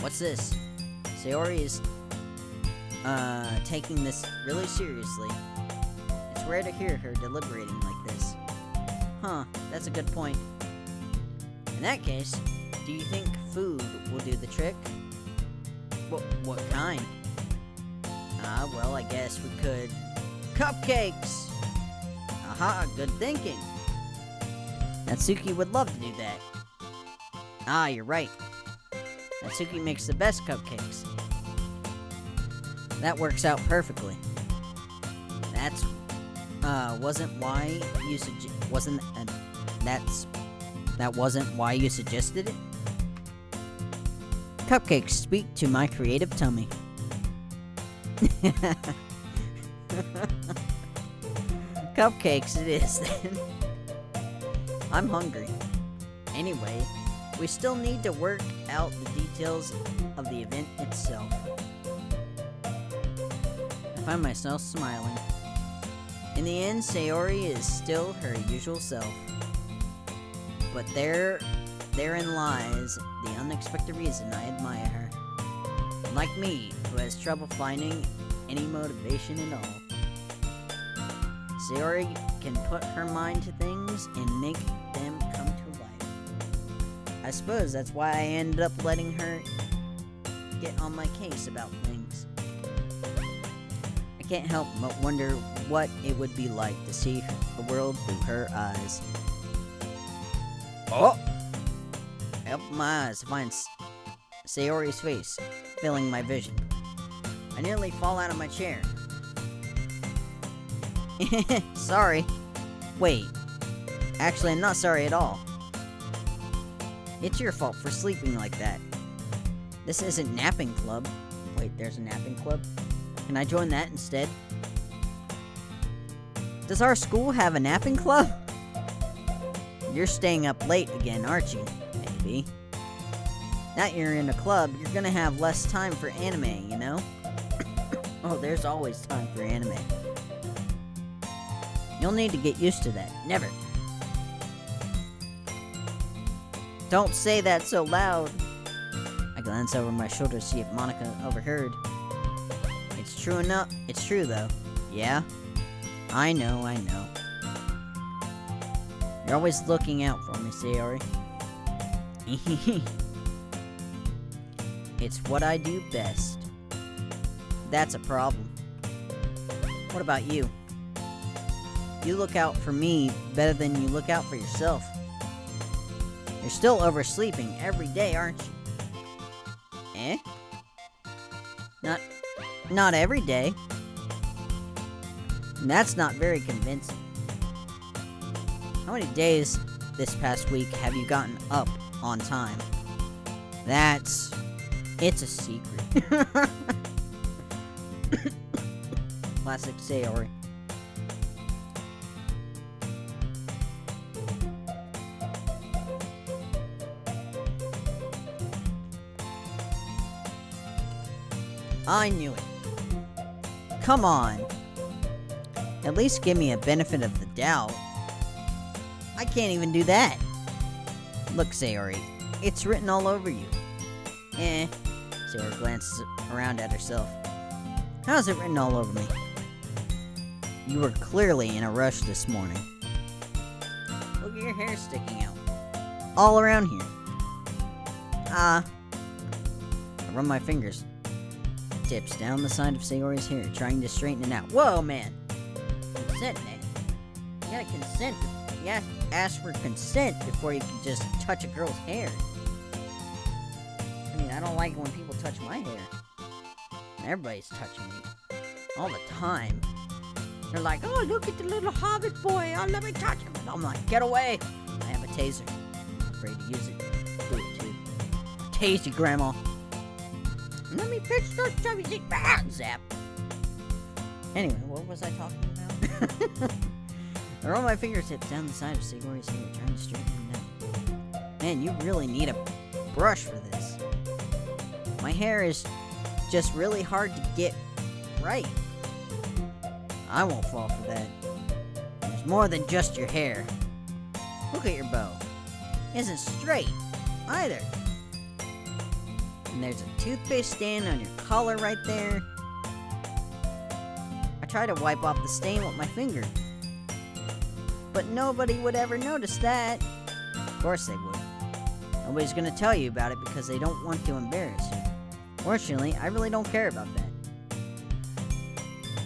What's this? Sayori is taking this really seriously. It's rare to hear her deliberating like this. Huh, that's a good point. In that case, do you think food will do the trick? What kind? Well, I guess we could... Cupcakes! Aha, good thinking. Natsuki would love to do that. You're right. Natsuki makes the best cupcakes. That works out perfectly. That wasn't why you suggested it? Cupcakes speak to my creative tummy. Cupcakes it is, then. I'm hungry. Anyway, we still need to work out the details of the event itself. I find myself smiling. In the end, Sayori is still her usual self. But therein lies the unexpected reason I admire her. Like me, who has trouble finding any motivation at all. Sayori can put her mind to things and make them come to life. I suppose that's why I ended up letting her get on my case about things. I can't help but wonder what it would be like to see the world through her eyes. Oh! I open my eyes to find Sayori's face filling my vision. I nearly fall out of my chair. Sorry. Wait. Actually, I'm not sorry at all. It's your fault for sleeping like that. This isn't napping club. Wait, there's a napping club? Can I join that instead? Does our school have a napping club? You're staying up late again, aren't you? Maybe. Now you're in a club, you're gonna have less time for anime, you know? Oh, there's always time for anime. You'll need to get used to that. Never. Don't say that so loud. I glance over my shoulder to see if Monica overheard. It's true enough. It's true, though. Yeah? I know. You're always looking out for me, Sayori. It's what I do best. That's a problem. What about you? You look out for me better than you look out for yourself. You're still oversleeping every day, aren't you? Eh? Not every day. That's not very convincing. How many days this past week have you gotten up on time? It's a secret. Classic Sayori. I knew it. Come on. At least give me a benefit of the doubt. I can't even do that. Look, Sayori, it's written all over you. Sayori glances around at herself. How's it written all over me? You were clearly in a rush this morning. Look at your hair sticking out. All around here. I run my fingers. Tips down the side of Sayori's hair, trying to straighten it out. Whoa, man! Consent, man. You gotta consent. You gotta ask for consent before you can just touch a girl's hair. don't like it when people touch my hair. Everybody's touching me. All the time. They're like, oh, look at the little hobbit boy. Oh, let me touch him. And I'm like, get away. I have a taser. I'm afraid to use it. Do it, too. Tase you, Grandma. Let me pitch those chubby cheeks. Zap. Anyway, what was I talking about? I roll my fingertips down the side of Sigori's hair, trying to straighten him out. Man, you really need a brush for this. My hair is just really hard to get right. I won't fall for that. There's more than just your hair. Look at your bow. It isn't straight, either. And there's a toothpaste stain on your collar right there. I tried to wipe off the stain with my finger. But nobody would ever notice that. Of course they would. Nobody's gonna tell you about it because they don't want to embarrass you. Fortunately, I really don't care about that.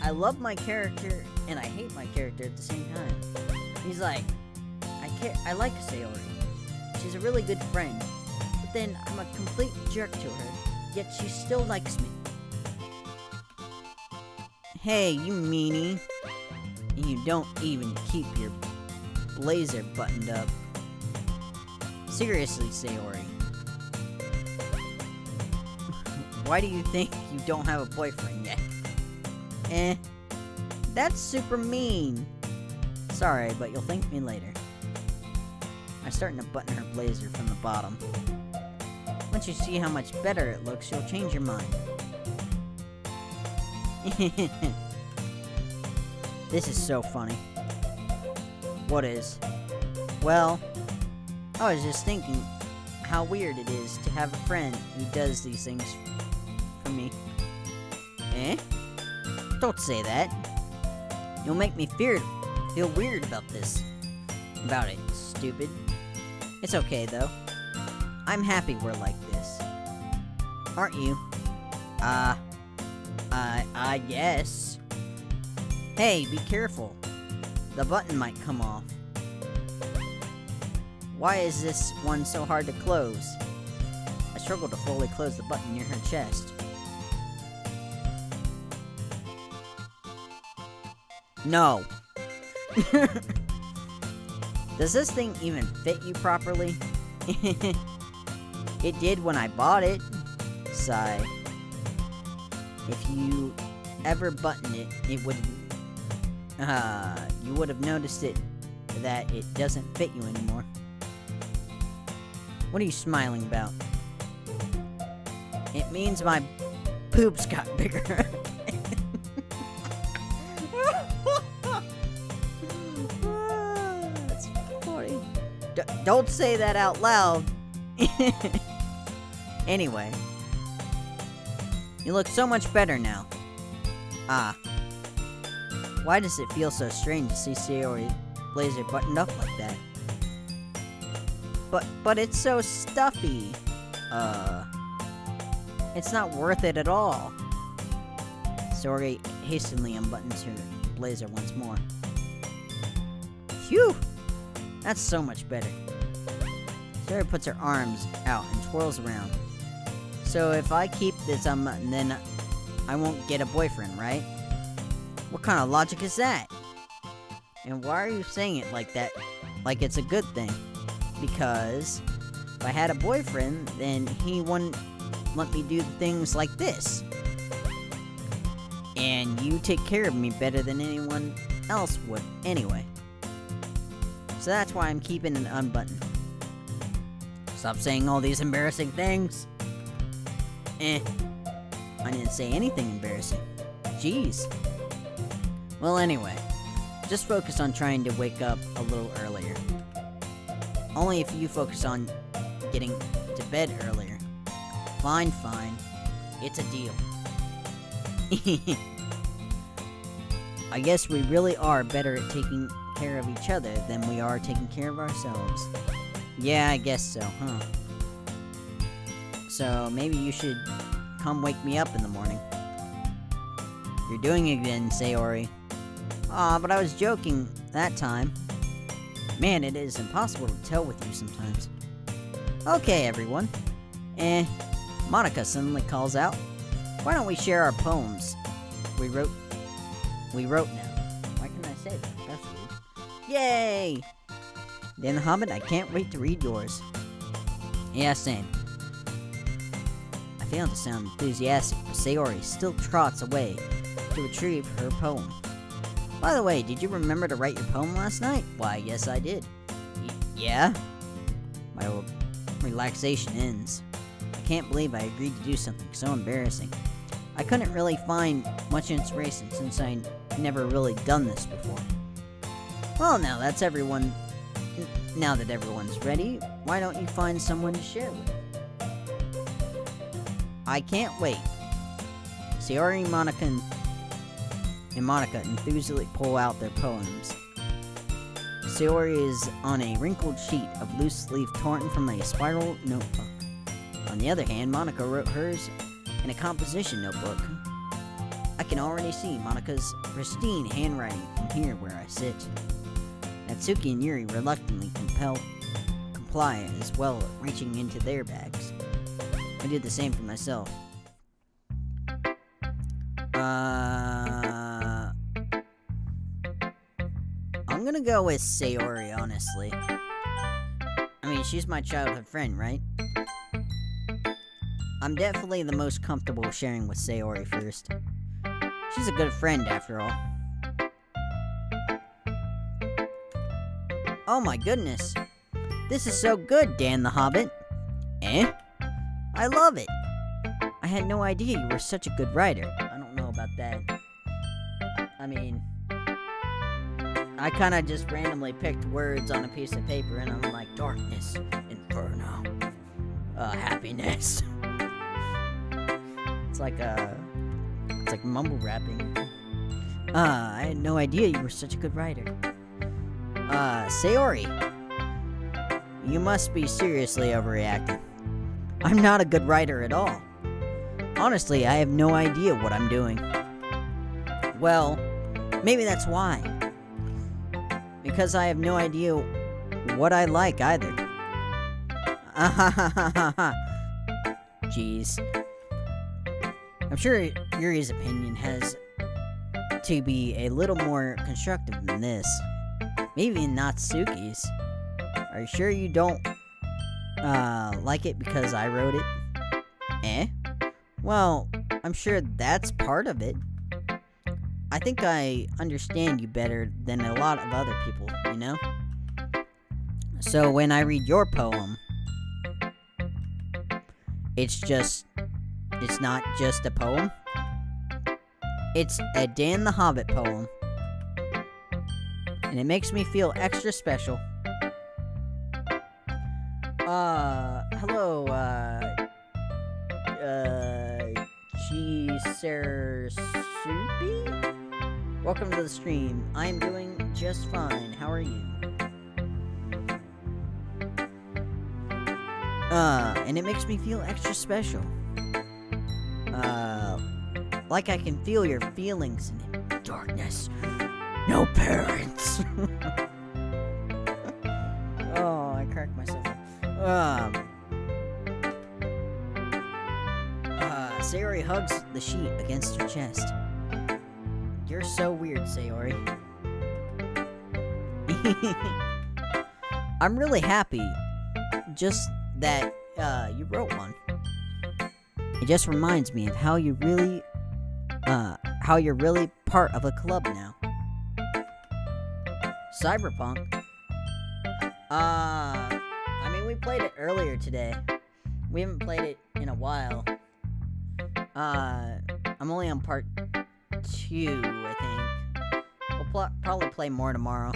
I love my character, and I hate my character at the same time. He's like, I like Sayori. She's a really good friend. But then I'm a complete jerk to her, yet she still likes me. Hey, you meanie. And you don't even keep your blazer buttoned up. Seriously, Sayori. Why do you think you don't have a boyfriend yet? That's super mean. Sorry, but you'll thank me later. I'm starting to button her blazer from the bottom. Once you see how much better it looks, you'll change your mind. This is so funny. What is? Well, I was just thinking how weird it is to have a friend who does these things for me. Don't say that. You'll make me feel weird about this. About it, stupid. It's okay, though. I'm happy we're like this. Aren't you? I guess. Hey, be careful. The button might come off. Why is this one so hard to close? I struggle to fully close the button near her chest. No. Does this thing even fit you properly? It did when I bought it. Sigh. If you ever button it, it would you would have noticed that it doesn't fit you anymore. What are you smiling about? It means my poops got bigger. That's funny. Don't say that out loud. Anyway. You look so much better now. Why does it feel so strange to see Sayori's blazer buttoned up like that? But it's so stuffy. It's not worth it at all. Sayori hastily unbuttons her blazer once more. Phew! That's so much better. Sayori puts her arms out and twirls around. So if I keep this unbuttoned, then I won't get a boyfriend, right? What kind of logic is that? And why are you saying it like that? Like it's a good thing? Because if I had a boyfriend, then he wouldn't let me do things like this. And you take care of me better than anyone else would anyway. So that's why I'm keeping it unbuttoned. Stop saying all these embarrassing things. I didn't say anything embarrassing. Jeez. Well, anyway, just focus on trying to wake up a little earlier. Only if you focus on getting to bed earlier. Fine. It's a deal. I guess we really are better at taking care of each other than we are taking care of ourselves. Yeah, I guess so, huh? So maybe you should come wake me up in the morning. You're doing it again, Sayori. Aw, but I was joking that time. Man, it is impossible to tell with you sometimes. Okay, everyone. Monica suddenly calls out, "Why don't we share our poems? We wrote now." Why can I say that? That's weird. Yay! Dan the Hobbit, I can't wait to read yours. Yeah, same. I fail to sound enthusiastic, but Sayori still trots away to retrieve her poem. By the way, did you remember to write your poem last night? Why, yes I did. Yeah? My relaxation ends. I can't believe I agreed to do something so embarrassing. I couldn't really find much inspiration since I never really done this before. Well, now that everyone's ready, why don't you find someone to share with? I can't wait. Sayori and Monica enthusiastically pull out their poems. Sayori is on a wrinkled sheet of loose leaf torn from a spiral notebook. On the other hand, Monica wrote hers in a composition notebook. I can already see Monica's pristine handwriting from here where I sit. Natsuki and Yuri reluctantly comply as well, reaching into their bags. I did the same for myself. I'm gonna go with Sayori, honestly. I mean, she's my childhood friend, right? I'm definitely the most comfortable sharing with Sayori first. She's a good friend, after all. Oh my goodness. This is so good, Dan the Hobbit. Eh? I love it. I had no idea you were such a good writer. I don't know about that. I mean, I kind of just randomly picked words on a piece of paper and I'm like, darkness, inferno, happiness. It's like mumble rapping. I had no idea you were such a good writer. Sayori, you must be seriously overreacting. I'm not a good writer at all. Honestly, I have no idea what I'm doing. Well, maybe that's why. Because I have no idea what I like either. Jeez. I'm sure Yuri's opinion has to be a little more constructive than this. Maybe Natsuki's. Are you sure you don't like it because I wrote it? Eh? Well, I'm sure that's part of it. I think I understand you better than a lot of other people, you know? So when I read your poem, it's not just a poem. It's a Dan the Hobbit poem. And it makes me feel extra special. Hello, Soupy? Welcome to the stream. I am doing just fine. How are you? And it makes me feel extra special. Like I can feel your feelings in it. Darkness. No parents. Oh, I cracked myself up. Sayori hugs the sheet against her chest. You're so weird, Sayori. I'm really happy just that you wrote one. It just reminds me of how you're really part of a club now. Cyberpunk? I mean, we played it earlier today. We haven't played it in a while. I'm only on part 2, I think. We'll probably play more tomorrow.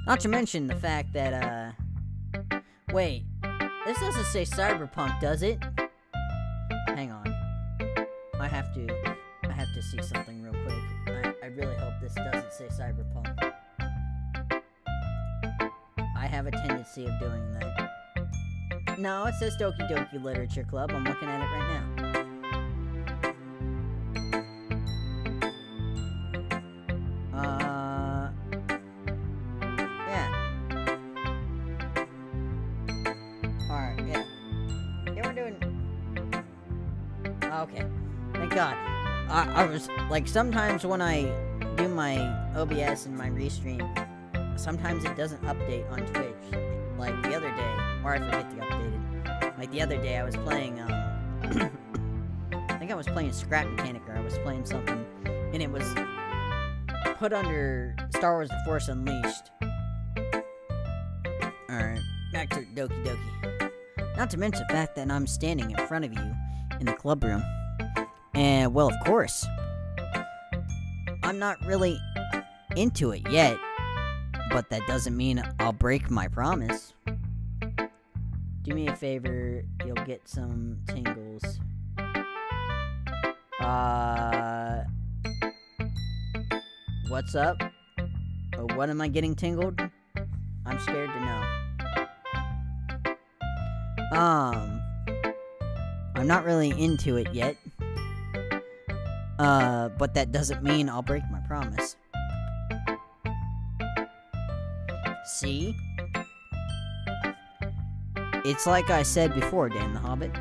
Not to mention the fact that, wait. This doesn't say Cyberpunk, does it? Hang on. I have to see something real quick. I really hope this doesn't say Cyberpunk. I have a tendency of doing that. No, it says Doki Doki Literature Club. I'm looking at it right now. Yeah. Alright, yeah. Yeah, we're doing Okay. Thank God. I was, like, sometimes when I do my OBS and my restream, sometimes it doesn't update on Twitch. Like, the other day, or I forget to update it. Like, the other day, I was playing, I think I was playing Scrap Mechanic, or I was playing something, and it was put under Star Wars The Force Unleashed. Alright, back to Doki Doki. Not to mention the fact that I'm standing in front of you in the club room. And, well, of course, I'm not really into it yet, but that doesn't mean I'll break my promise. Do me a favor, you'll get some tingles. What's up? What am I getting tingled? I'm scared to know. I'm not really into it yet. But that doesn't mean I'll break my promise. See? It's like I said before, Dan the Hobbit.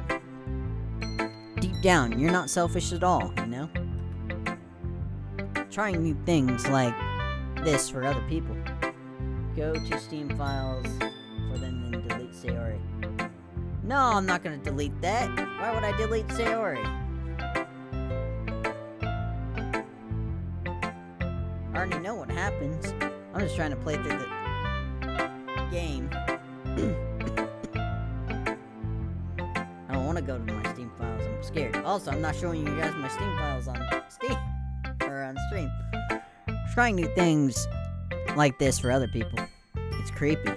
Deep down, you're not selfish at all, you know? Trying new things like this for other people. Go to Steam files for them and delete Sayori. No, I'm not gonna delete that. Why would I delete Sayori? I already know what happens. I'm just trying to play through the game. I don't want to go to my Steam files. I'm scared. Also, I'm not showing you guys my Steam files on Steam or on stream. Trying new things like this for other people. It's creepy.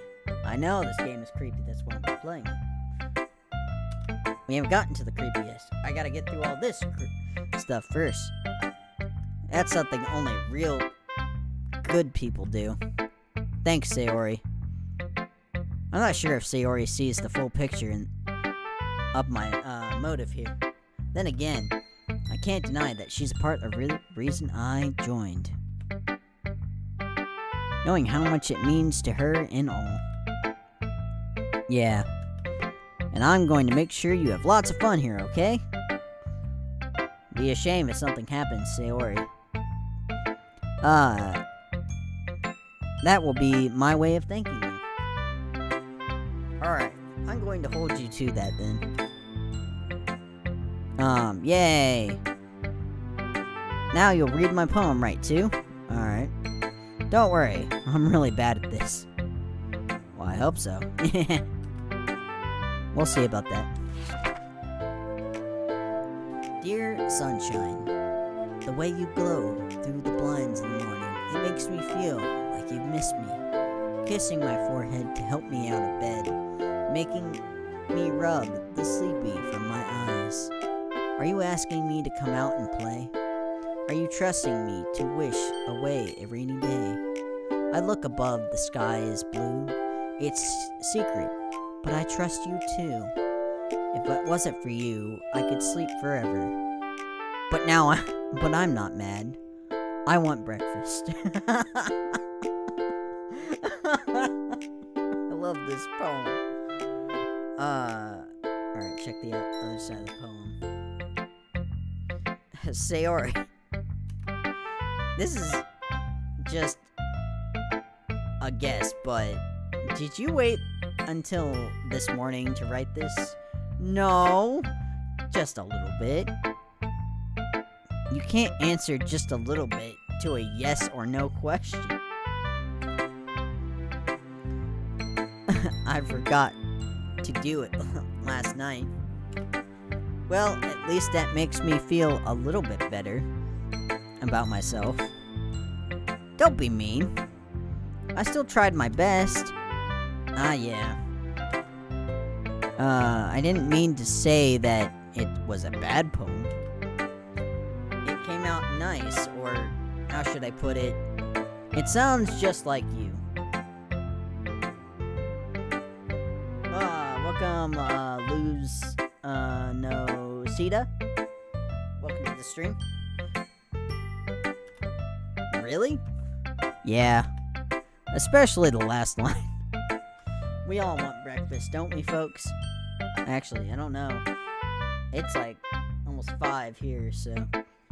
I know this game is creepy. That's why I'm playing it. We haven't gotten to the creepiest. I gotta get through all this stuff first. That's something only real good people do. Thanks, Sayori. I'm not sure if Sayori sees the full picture of my motive here. Then again, I can't deny that she's a part of the reason I joined. Knowing how much it means to her and all. Yeah. And I'm going to make sure you have lots of fun here, okay? Be a shame if something happens, Sayori. That will be my way of thanking you. Alright, I'm going to hold you to that then. Yay! Now you'll read my poem right, too? Alright. Don't worry, I'm really bad at this. Well, I hope so. We'll see about that. Dear sunshine, the way you glow through the blinds in the morning, it makes me feel like you've missed me. Kissing my forehead to help me out of bed, making me rub the sleepy from my eyes. Are you asking me to come out and play? Are you trusting me to wish away a rainy day? I look above, the sky is blue. It's secret, but I trust you too. If it wasn't for you, I could sleep forever. But I'm not mad. I want breakfast. I love this poem. Alright, check the other side of the poem. Sayori. This is just a guess, but did you wait until this morning to write this? No, just a little bit. You can't answer just a little bit to a yes or no question. I forgot to do it last night. Well, at least that makes me feel a little bit better about myself. Don't be mean. I still tried my best. Yeah. I didn't mean to say that it was a bad poem. It came out nice, or how should I put it? It sounds just like you. Welcome, Luz, no, Sita. Welcome to the stream. Really? Yeah. Especially the last line. We all want breakfast, don't we, folks? Actually, I don't know. It's like almost almost 5 here, so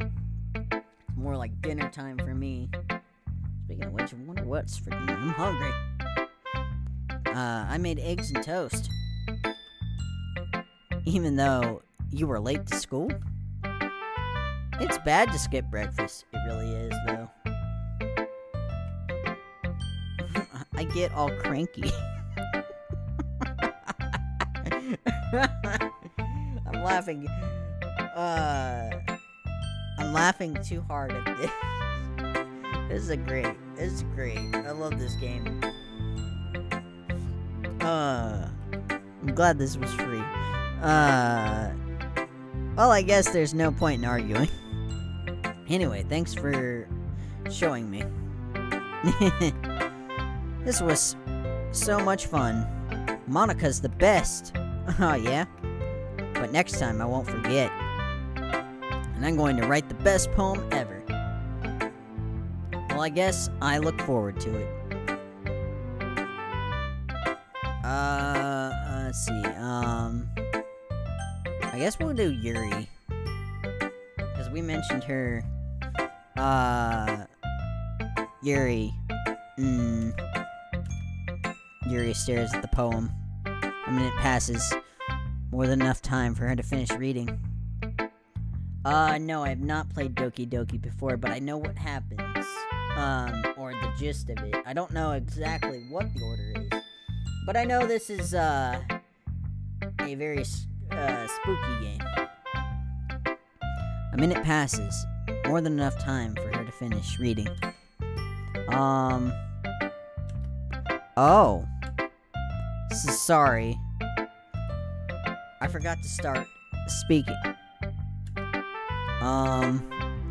it's more like dinner time for me. Speaking of which, I wonder what's for dinner. I'm hungry. I made eggs and toast. Even though you were late to school? It's bad to skip breakfast. It really is, though. I get all cranky. I'm laughing. I'm laughing too hard at this. This is great. I love this game. I'm glad this was free. Well, I guess there's no point in arguing. Anyway, thanks for showing me. This was so much fun. Monica's the best. Oh, yeah? But next time I won't forget. And I'm going to write the best poem ever. Well, I guess I look forward to it. Let's see, I guess we'll do Yuri. Because we mentioned her. Yuri. Yuri stares at the poem. A minute passes. More than enough time for her to finish reading. No, I have not played Doki Doki before, but I know what happens. Or the gist of it. I don't know exactly what the order is. But I know this is, a very, spooky game. A minute passes. More than enough time for her to finish reading. Oh. Sorry. I forgot to start speaking.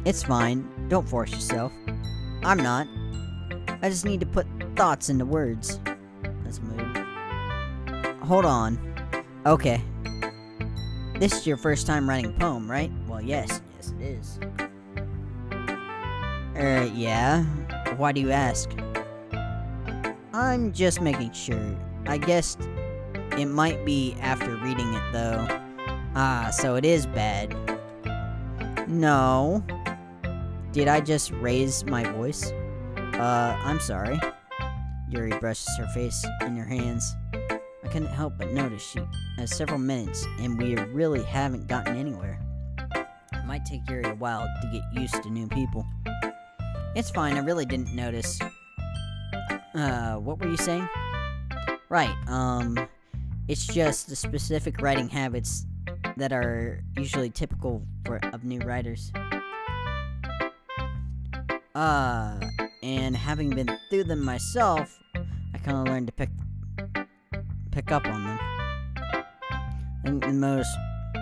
It's fine. Don't force yourself. I'm not. I just need to put thoughts into words. That's a mood. Hold on. Okay. This is your first time writing a poem, right? Well, yes. Yes, it is. Yeah? Why do you ask? I'm just making sure. I guessed it might be after reading it, though. So it is bad. No. Did I just raise my voice? I'm sorry. Yuri brushes her face in her hands. I couldn't help but notice she has several minutes, and we really haven't gotten anywhere. It might take Yuri a while to get used to new people. It's fine, I really didn't notice. What were you saying? Right, it's just the specific writing habits that are usually typical of new writers. And having been through them myself, I kind of learned to pick up on them. And the most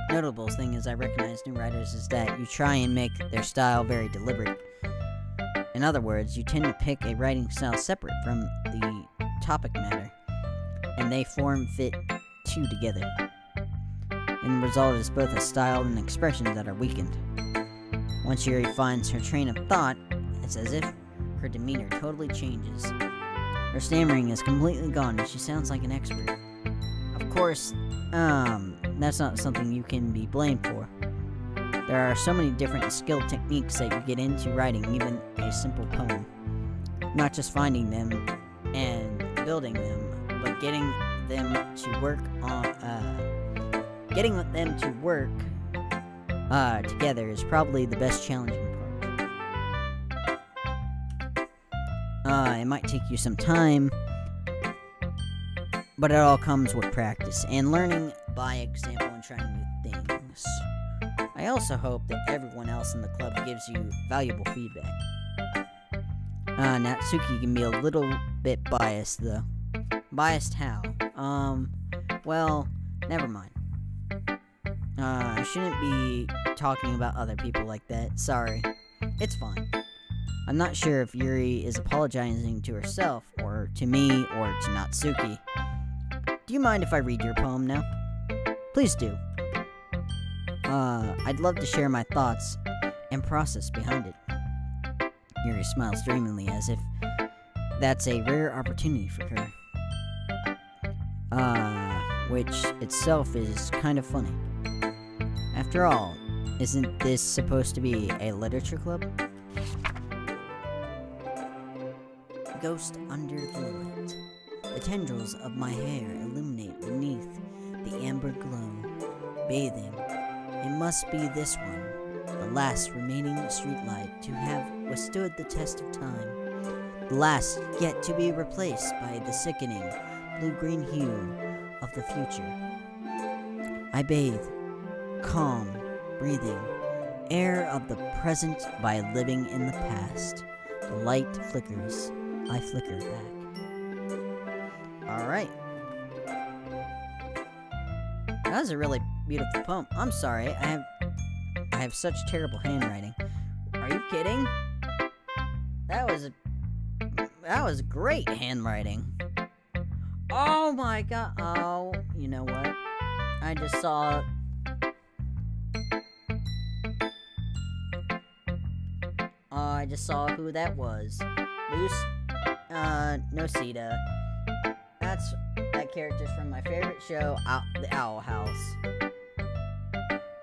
notable thing is I recognize new writers is that you try and make their style very deliberate. In other words, you tend to pick a writing style separate from the topic matter, and they fit two together. And the result is both a style and expression that are weakened. Once Yuri finds her train of thought, it's as if her demeanor totally changes. Her stammering is completely gone and she sounds like an expert. Of course, that's not something you can be blamed for. There are so many different skill techniques that you get into writing even a simple poem. Not just finding them and building them, but getting them to work together is probably the best challenging part. It might take you some time, but it all comes with practice and learning by example and trying new things. I also hope that everyone else in the club gives you valuable feedback. Natsuki can be a little bit biased, though. Biased how? Well, never mind. I shouldn't be talking about other people like that. Sorry. It's fine. I'm not sure if Yuri is apologizing to herself, or to me, or to Natsuki. Do you mind if I read your poem now? Please do. I'd love to share my thoughts and process behind it. Yuri smiles dreamily as if that's a rare opportunity for her. Which itself is kind of funny. After all, Isn't this supposed to be a literature club? Ghost under the light. The tendrils of my hair illuminate beneath the amber glow. Bathing. It must be this one, the last remaining streetlight to have withstood the test of time. The last yet to be replaced by the sickening blue-green hue of the future. I bathe, calm, breathing, air of the present by living in the past. The light flickers, I flicker back. Alright. That was a really beautiful poem. I'm sorry, I have such terrible handwriting. Are you kidding? That was great handwriting. Oh my god. Oh, you know what? I just saw... I just saw who that was. Nocita. That character's from my favorite show, The Owl House.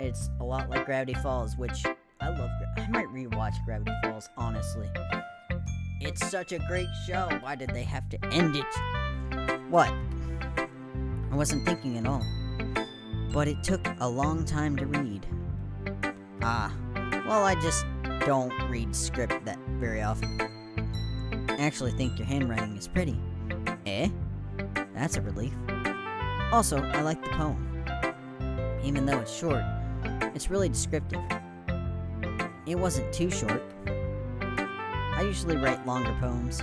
It's a lot like Gravity Falls, which I love. I might rewatch Gravity Falls, honestly. It's such a great show. Why did they have to end it? What? I wasn't thinking at all. But it took a long time to read. Well, I just don't read script that very often. I actually think your handwriting is pretty. Eh? That's a relief. Also, I like the poem. Even though it's short, it's really descriptive. It wasn't too short. I usually write longer poems.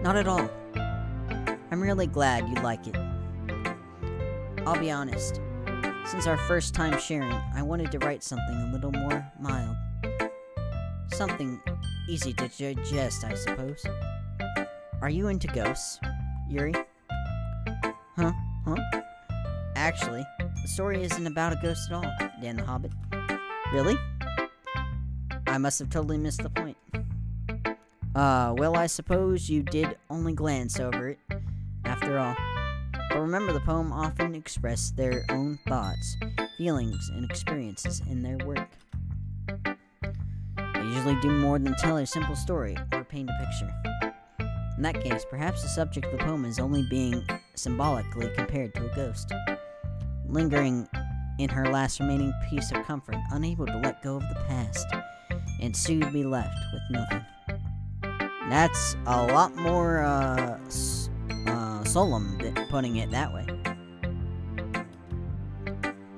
Not at all. I'm really glad you like it. I'll be honest. Since our first time sharing, I wanted to write something a little more mild. Something easy to digest, I suppose. Are you into ghosts, Yuri? Huh? Actually, the story isn't about a ghost at all, Dan the Hobbit. Really? I must have totally missed the point. Well, I suppose you did only glance over it, after all. But remember, the poem often express their own thoughts, feelings, and experiences in their work. They usually do more than tell a simple story or paint a picture. In that case, perhaps the subject of the poem is only being symbolically compared to a ghost, lingering in her last remaining piece of comfort, unable to let go of the past, and soon to be left with nothing. That's a lot more solemn than putting it that way.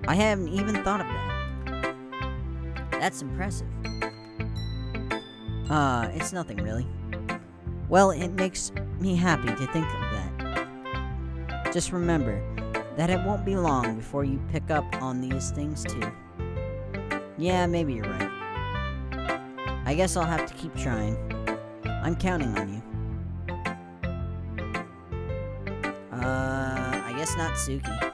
I haven't even thought of that. That's impressive. It's nothing really. Well, it makes me happy to think of that. Just remember that it won't be long before you pick up on these things too. Yeah, maybe you're right. I guess I'll have to keep trying. I'm counting on you. I guess not Suki.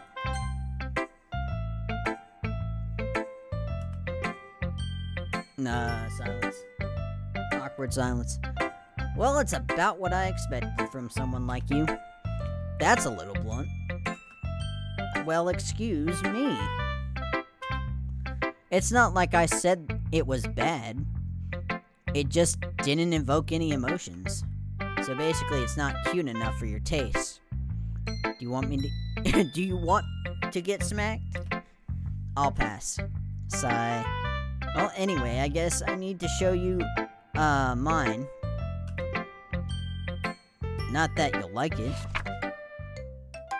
Silence. Awkward silence. Well, it's about what I expected from someone like you. That's a little blunt. Well, excuse me. It's not like I said it was bad. It just didn't evoke any emotions. So basically, it's not cute enough for your taste. Do you want me to... Do you want to get smacked? I'll pass. Sigh. Well, anyway, I guess I need to show you, mine. Not that you'll like it.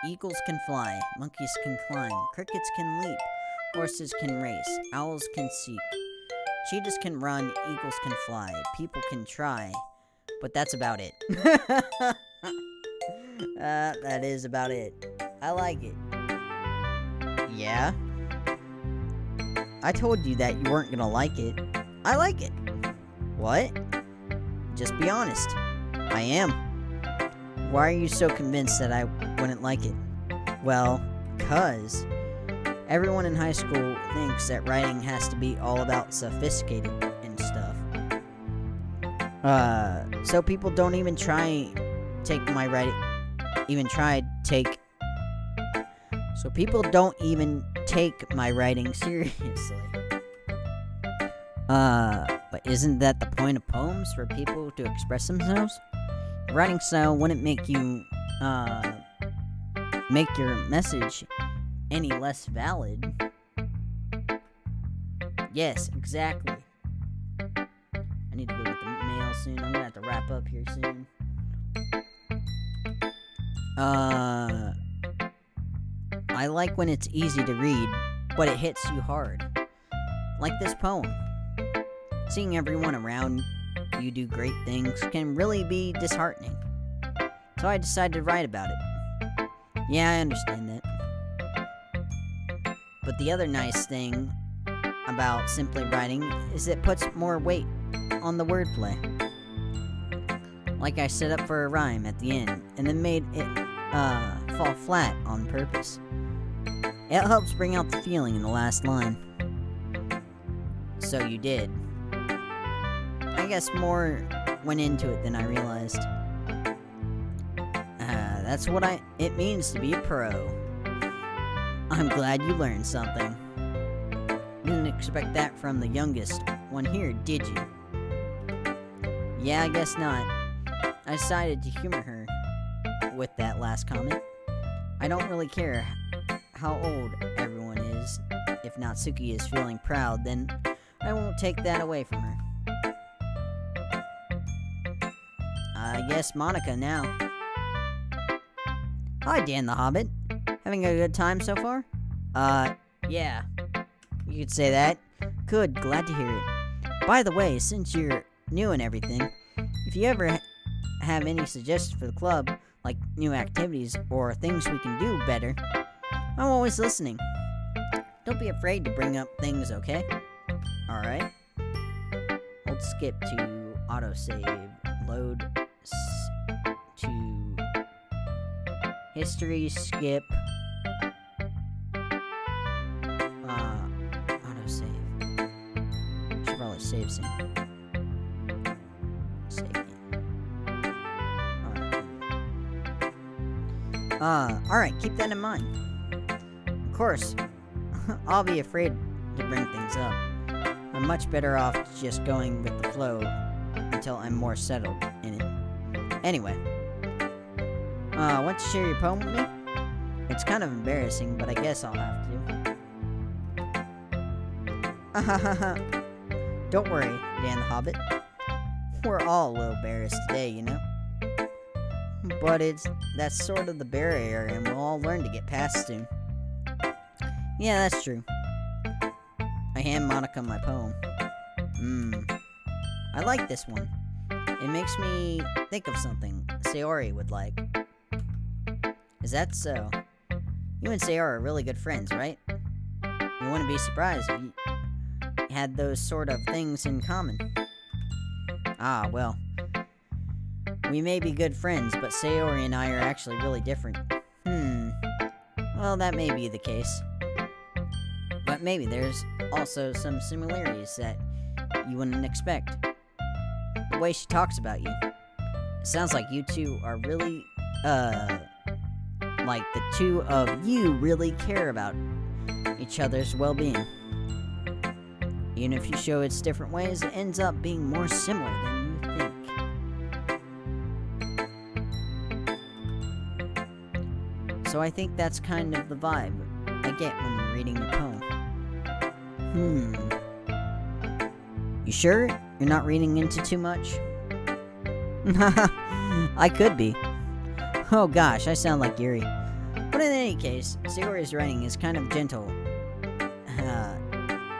Eagles can fly, monkeys can climb, crickets can leap, horses can race, owls can seek, cheetahs can run, eagles can fly, people can try, but that's about it. That is about it. I like it. Yeah? I told you that you weren't gonna like it. I like it. What? Just be honest. I am. Why are you so convinced that I wouldn't like it? Well, 'cause everyone in high school thinks that writing has to be all about sophisticated and stuff. So people don't even try take my writing, so people don't even take my writing seriously. But isn't that the point of poems, for people to express themselves? Writing style wouldn't make you, make your message any less valid. Yes, exactly. I need to go get the mail soon. I'm gonna have to wrap up here soon. I like when it's easy to read, but it hits you hard. Like this poem. Seeing everyone around you do great things can really be disheartening. So I decided to write about it. Yeah, I understand that. But the other nice thing about simply writing is it puts more weight on the wordplay. Like I set up for a rhyme at the end and then made it fall flat on purpose. It helps bring out the feeling in the last line. So you did. I guess more went into it than I realized. That's what it means to be a pro. I'm glad you learned something. Didn't expect that from the youngest one here, did you? Yeah, I guess not. I decided to humor her with that last comment. I don't really care how old everyone is. If Natsuki is feeling proud, then I won't take that away from her. I guess Monica now. Hi, Dan the Hobbit. Having a good time so far? Yeah. You could say that. Good, glad to hear it. By the way, since you're new and everything, if you ever have any suggestions for the club, like new activities or things we can do better, I'm always listening. Don't be afraid to bring up things, okay? Alright. Hold skip to autosave. Load to history, skip. Autosave. Should probably save soon. Save game. Alright, keep that in mind. Of course, I'll be afraid to bring things up. I'm much better off just going with the flow until I'm more settled in it. Anyway, want to share your poem with me? It's kind of embarrassing, but I guess I'll have to. Don't worry, Dan the Hobbit. We're all a little embarrassed today, you know? But that's sort of the barrier, and we'll all learn to get past soon. Yeah, that's true. I hand Monica my poem. I like this one. It makes me think of something Sayori would like. Is that so? You and Sayori are really good friends, right? You wouldn't be surprised if you had those sort of things in common. Ah, well. We may be good friends, but Sayori and I are actually really different. Well, that may be the case. But maybe there's also some similarities that you wouldn't expect. The way she talks about you. It sounds like you two are really, like the two of you really care about each other's well-being. Even if you show it's different ways, it ends up being more similar than you think. So I think that's kind of the vibe I get when I'm reading your poem. You sure you're not reading into too much? I could be. Oh gosh, I sound like Yuri. But in any case, Sayori's writing is kind of gentle.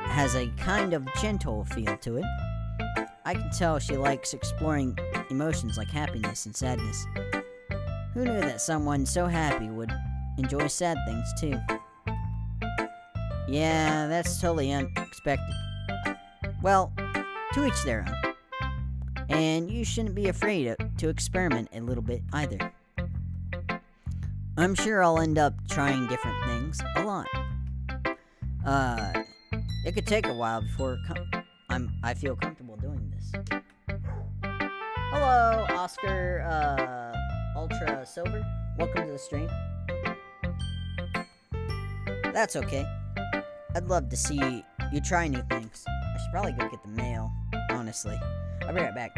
Has a kind of gentle feel to it. I can tell she likes exploring emotions like happiness and sadness. Who knew that someone so happy would enjoy sad things too? Yeah, that's totally unexpected. Well, to each their own. And you shouldn't be afraid to experiment a little bit either. I'm sure I'll end up trying different things a lot. It could take a while before I feel comfortable doing this. Hello, Oscar, Ultra Silver. Welcome to the stream. That's okay. I'd love to see you try new things, I should probably go get the mail, honestly. I'll be right back.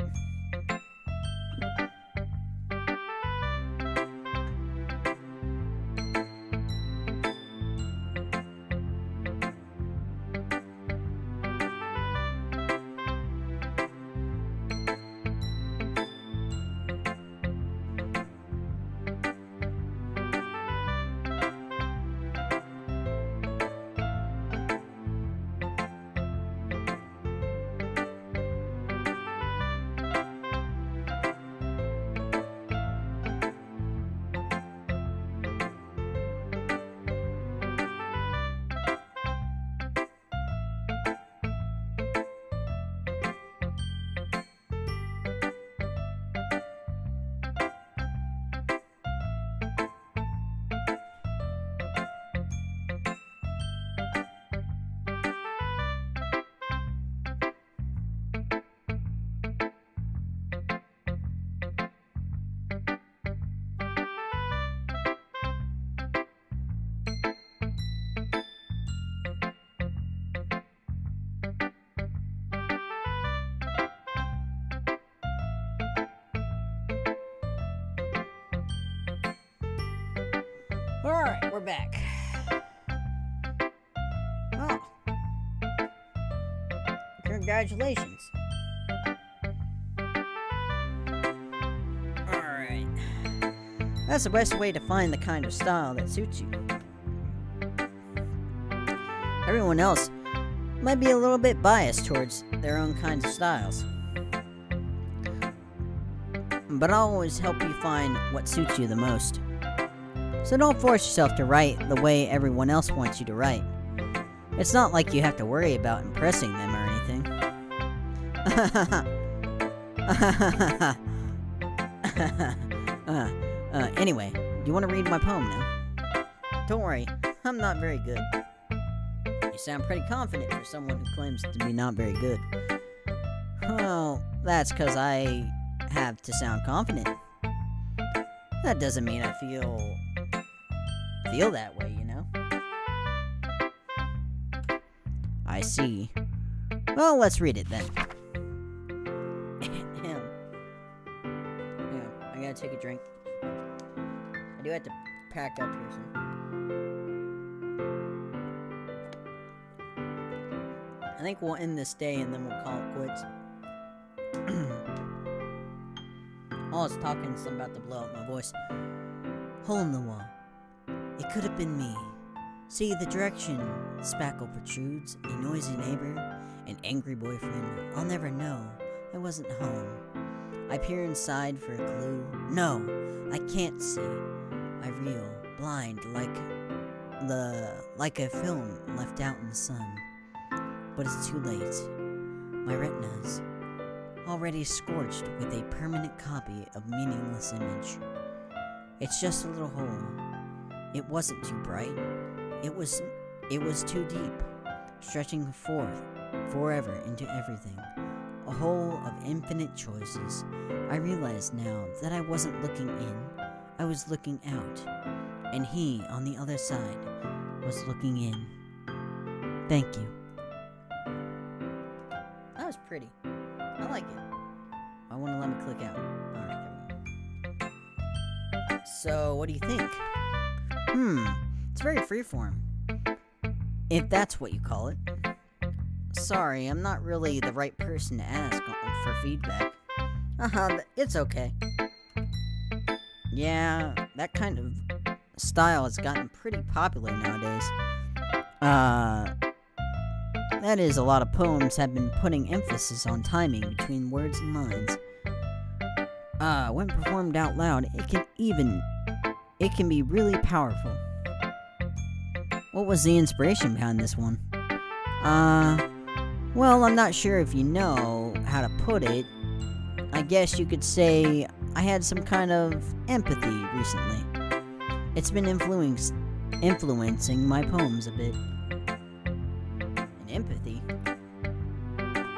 Alright, we're back. Oh. Congratulations. Alright. That's the best way to find the kind of style that suits you. Everyone else might be a little bit biased towards their own kinds of styles. But I'll always help you find what suits you the most. So don't force yourself to write the way everyone else wants you to write. It's not like you have to worry about impressing them or anything. Anyway, do you want to read my poem now? Don't worry, I'm not very good. You sound pretty confident for someone who claims to be not very good. Well, that's because I have to sound confident. That doesn't mean I feel that way, you know? I see. Well, let's read it then. Yeah, I gotta take a drink. I do have to pack up here soon. I think we'll end this day and then we'll call it quits. I was talking something about to blow out my voice. Hole in the wall. It could have been me. See the direction spackle protrudes, a noisy neighbor, an angry boyfriend. I'll never know. I wasn't home. I peer inside for a clue. No, I can't see. I reel, blind, like a film left out in the sun. But it's too late. My retina's already scorched with a permanent copy of meaningless image. It's just a little hole. It wasn't too bright. It was too deep, stretching forth forever into everything. A hole of infinite choices. I realized now that I wasn't looking in, I was looking out. And he, on the other side, was looking in. Thank you. That was pretty. I like it. I want to let me click out. Alright, there we go. So, what do you think? It's very freeform. If that's what you call it. Sorry, I'm not really the right person to ask for feedback. It's okay. Yeah, that kind of style has gotten pretty popular nowadays. That is, a lot of poems have been putting emphasis on timing between words and lines. When performed out loud, it can be really powerful. What was the inspiration behind this one? Well, I'm not sure if you know how to put it. I guess you could say I had some kind of empathy recently. It's been influencing my poems a bit. An empathy?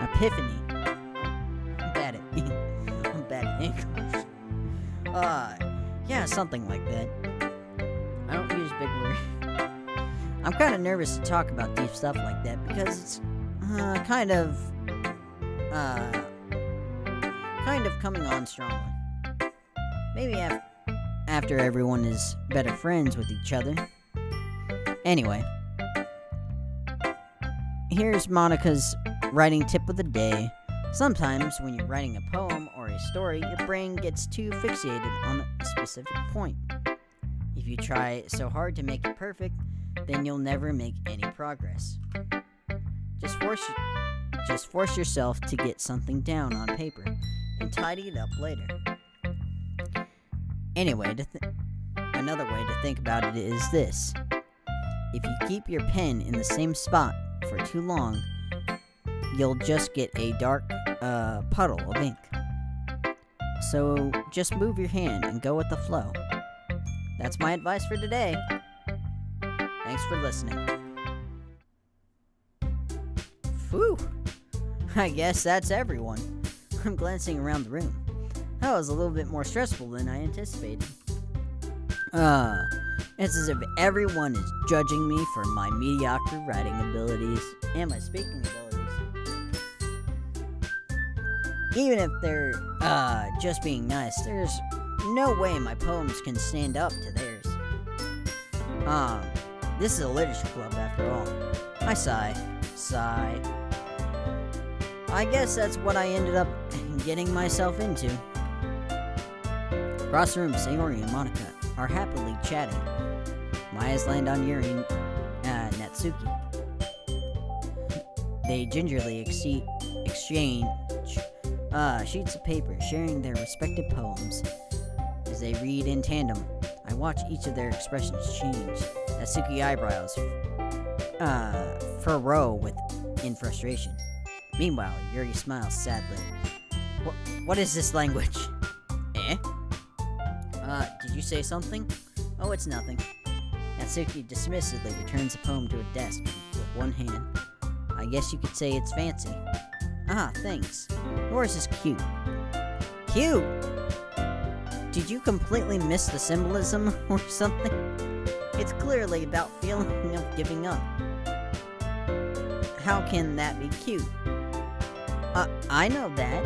Epiphany? I'm bad at English. Yeah, something like that. I don't use big words. I'm kind of nervous to talk about deep stuff like that because kind of coming on strongly. Maybe after everyone is better friends with each other. Anyway, here's Monica's writing tip of the day. Sometimes when you're writing a poem or a story, your brain gets too fixated on a specific point. If you try so hard to make it perfect, then you'll never make any progress. Just force yourself to get something down on paper and tidy it up later. Anyway, another way to think about it is this. If you keep your pen in the same spot for too long, you'll just get a dark puddle of ink. So just move your hand and go with the flow. That's my advice for today. Thanks for listening. Phew. I guess that's everyone. I'm glancing around the room. That was a little bit more stressful than I anticipated. It's as if everyone is judging me for my mediocre writing abilities and my speaking abilities. Even if they're, just being nice, there's no way my poems can stand up to theirs. This is a literature club after all. I sigh. I guess that's what I ended up getting myself into. Across the room, Sayori and Monica are happily chatting. My eyes land on Yuri and Natsuki. They gingerly exchange sheets of paper, sharing their respective poems. As they read in tandem, I watch each of their expressions change. Natsuki eyebrows furrow in frustration. Meanwhile, Yuri smiles sadly. What is this language? Eh? Did you say something? Oh, it's nothing. Natsuki dismissively returns the poem to a desk with one hand. I guess you could say it's fancy. Ah, thanks. Yours is cute. Cute? Did you completely miss the symbolism or something? It's clearly about feeling of giving up. How can that be cute? I know that.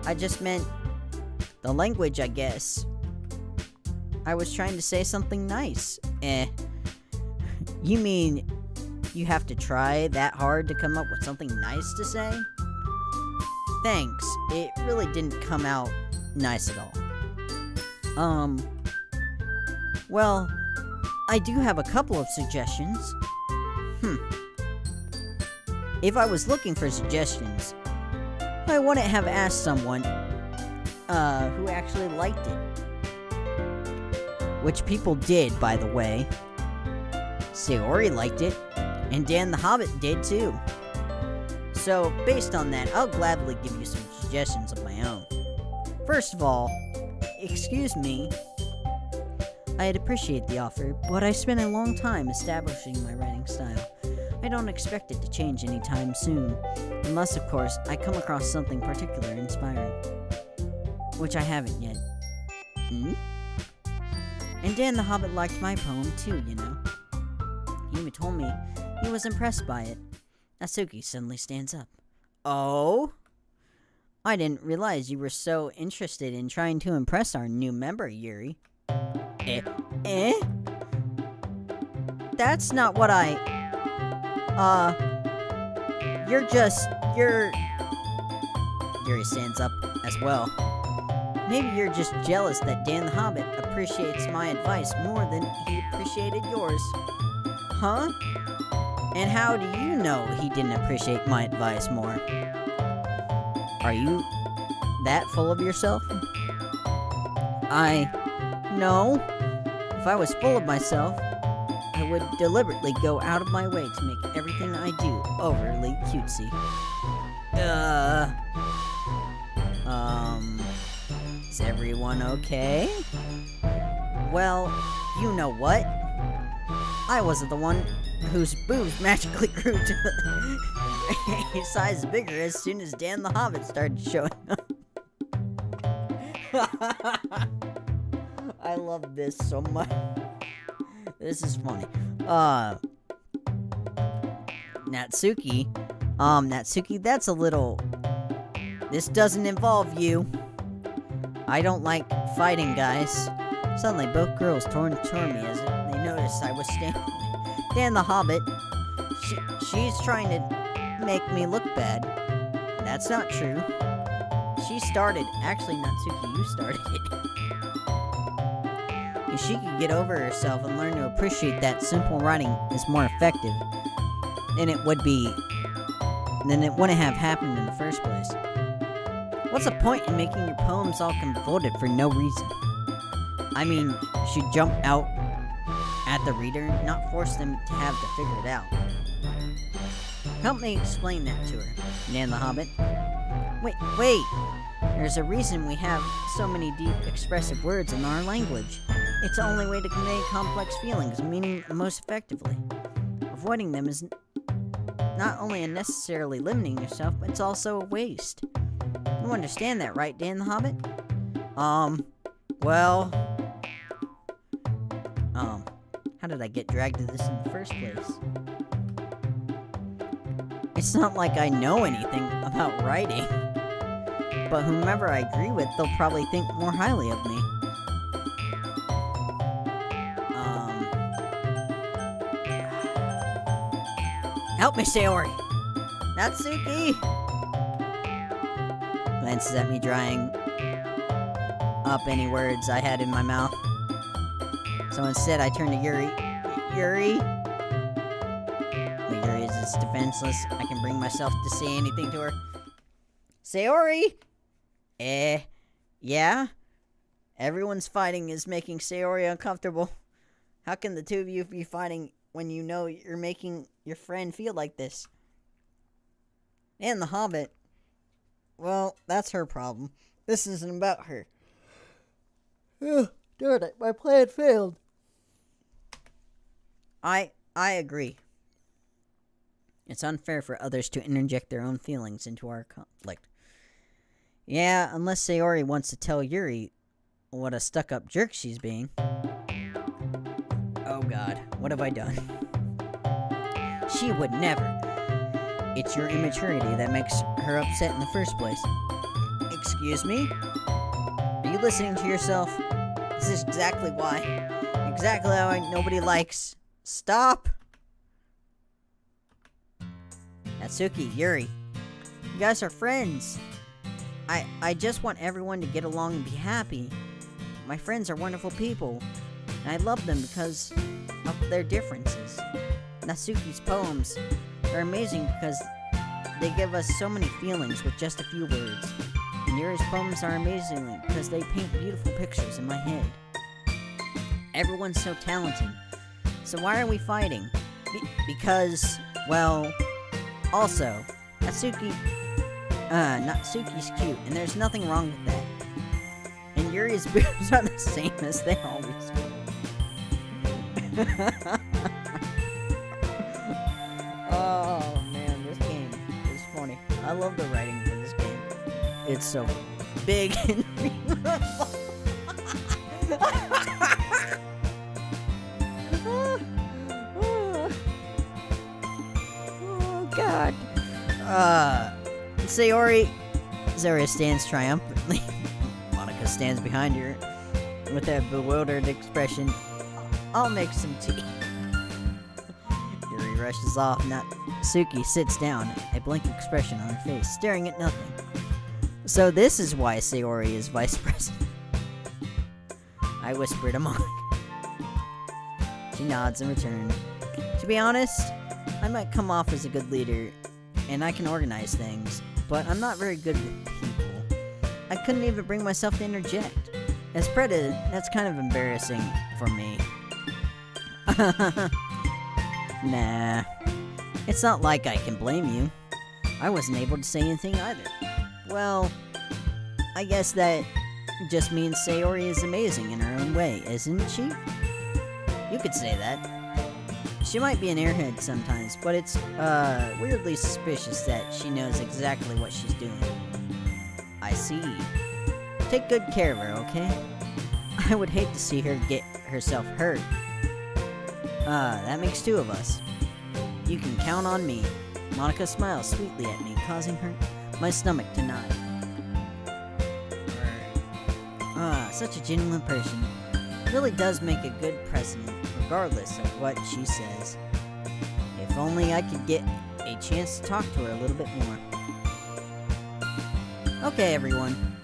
I just meant the language, I guess. I was trying to say something nice. You mean you have to try that hard to come up with something nice to say? Thanks. It really didn't come out nice at all. Well, I do have a couple of suggestions. If I was looking for suggestions, I wouldn't have asked someone who actually liked it. Which people did, by the way. Sayori liked it, and Dan the Hobbit did too. So, based on that, I'll gladly give you some suggestions of my own. First of all, excuse me. I'd appreciate the offer, but I spent a long time establishing my writing style. I don't expect it to change anytime soon, unless, of course, I come across something particularly inspiring. Which I haven't yet. And Dan the Hobbit liked my poem too, you know. He even told me he was impressed by it. Natsuki suddenly stands up. Oh? I didn't realize you were so interested in trying to impress our new member, Yuri. That's not what Yuri stands up as well. Maybe you're just jealous that Dan the Hobbit appreciates my advice more than he appreciated yours. Huh? And how do you know he didn't appreciate my advice more? Are you that full of yourself? No. If I was full of myself, I would deliberately go out of my way to make everything I do overly cutesy. Is everyone okay? Well, you know what? I wasn't the one whose boobs magically grew to a size bigger as soon as Dan the Hobbit started showing up. I love this so much. This is funny. Natsuki? Natsuki, that's a little... This doesn't involve you. I don't like fighting, guys. Suddenly, both girls turned toward me as they noticed I was standing. Dan the Hobbit. She's trying to make me look bad. That's not true. She started. Actually, Natsuki, you started it. If she could get over herself and learn to appreciate that simple writing is more effective, then it wouldn't have happened in the first place. What's the point in making your poems all convoluted for no reason? I mean, you should jump out at the reader, not force them to have to figure it out. Help me explain that to her, Dan the Hobbit. Wait! There's a reason we have so many deep, expressive words in our language. It's the only way to convey complex feelings, meaning most effectively. Avoiding them is not only unnecessarily limiting yourself, but it's also a waste. You understand that, right, Dan the Hobbit? How did I get dragged to this in the first place? It's not like I know anything about writing. But whomever I agree with, they'll probably think more highly of me. Help me, Sayori! Natsuki! Glances at me, drying up any words I had in my mouth. So instead, I turn to Yuri. Yuri? But Yuri is just defenseless. I can bring myself to say anything to her. Sayori? Yeah? Everyone's fighting is making Sayori uncomfortable. How can the two of you be fighting when you know you're making your friend feel like this? And the Hobbit. Well, that's her problem. This isn't about her. Ugh, darn it, my plan failed. I agree. It's unfair for others to interject their own feelings into our conflict. Yeah, unless Sayori wants to tell Yuri what a stuck-up jerk she's being. Oh god, what have I done? She would never. It's your immaturity that makes her upset in the first place. Excuse me? Are you listening to yourself? This is exactly why. Exactly how nobody likes. Stop! Natsuki, Yuri. You guys are friends. I just want everyone to get along and be happy. My friends are wonderful people, and I love them because of their differences. Natsuki's poems are amazing because they give us so many feelings with just a few words. And Yuri's poems are amazing because they paint beautiful pictures in my head. Everyone's so talented. So why are we fighting? Because, well, also, Natsuki's cute, and there's nothing wrong with that. And Yuri's boobs are the same as they always were. Oh man, this game is funny. I love the writing for this game. It's so big and beautiful. Oh god. Sayori stands triumphantly. Monica stands behind her with that bewildered expression. I'll make some tea. Yuri rushes off. Natsuki sits down, a blank expression on her face, staring at nothing. So this is why Sayori is vice president. I whisper to Monica. She nods in return. To be honest, I might come off as a good leader, and I can organize things, but I'm not very good with people. I couldn't even bring myself to interject. As president, that's kind of embarrassing for me. Nah. It's not like I can blame you. I wasn't able to say anything either. Well, I guess that just means Sayori is amazing in her own way, isn't she? You could say that. She might be an airhead sometimes, but it's, weirdly suspicious that she knows exactly what she's doing. I see. Take good care of her, okay? I would hate to see her get herself hurt. That makes two of us. You can count on me. Monica smiles sweetly at me, causing my stomach to knot. Such a genuine person. Really does make a good president, regardless of what she says. If only I could get a chance to talk to her a little bit more. Okay, everyone.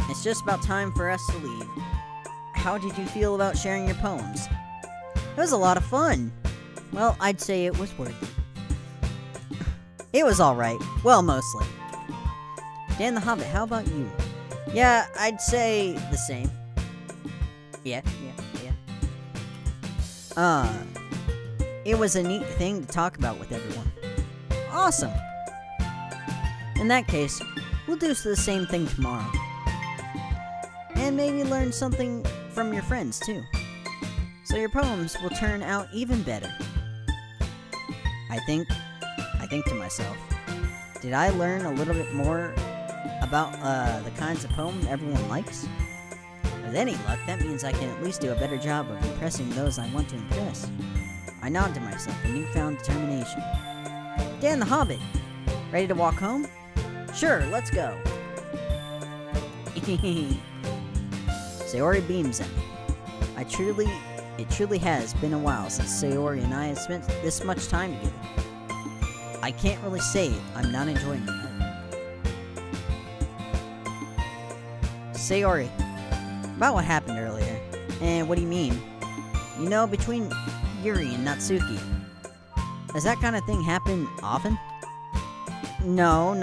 It's just about time for us to leave. How did you feel about sharing your poems? It was a lot of fun. Well, I'd say it was worth it. It was alright. Well, mostly. Dan the Hobbit, how about you? Yeah, I'd say the same. Yeah. It was a neat thing to talk about with everyone. Awesome. In that case, we'll do the same thing tomorrow. And maybe learn something from your friends, too. So your poems will turn out even better. I think to myself, did I learn a little bit more about the kinds of poems everyone likes? With any luck, that means I can at least do a better job of impressing those I want to impress. I nod to myself in newfound determination. Dan the Hobbit, ready to walk home? Sure, let's go. Sayori beams at me. It truly has been a while since Sayori and I have spent this much time together. I can't really say I'm not enjoying it. Sayori, about what happened earlier. And what do you mean? You know, between Yuri and Natsuki. Does that kind of thing happen often? No.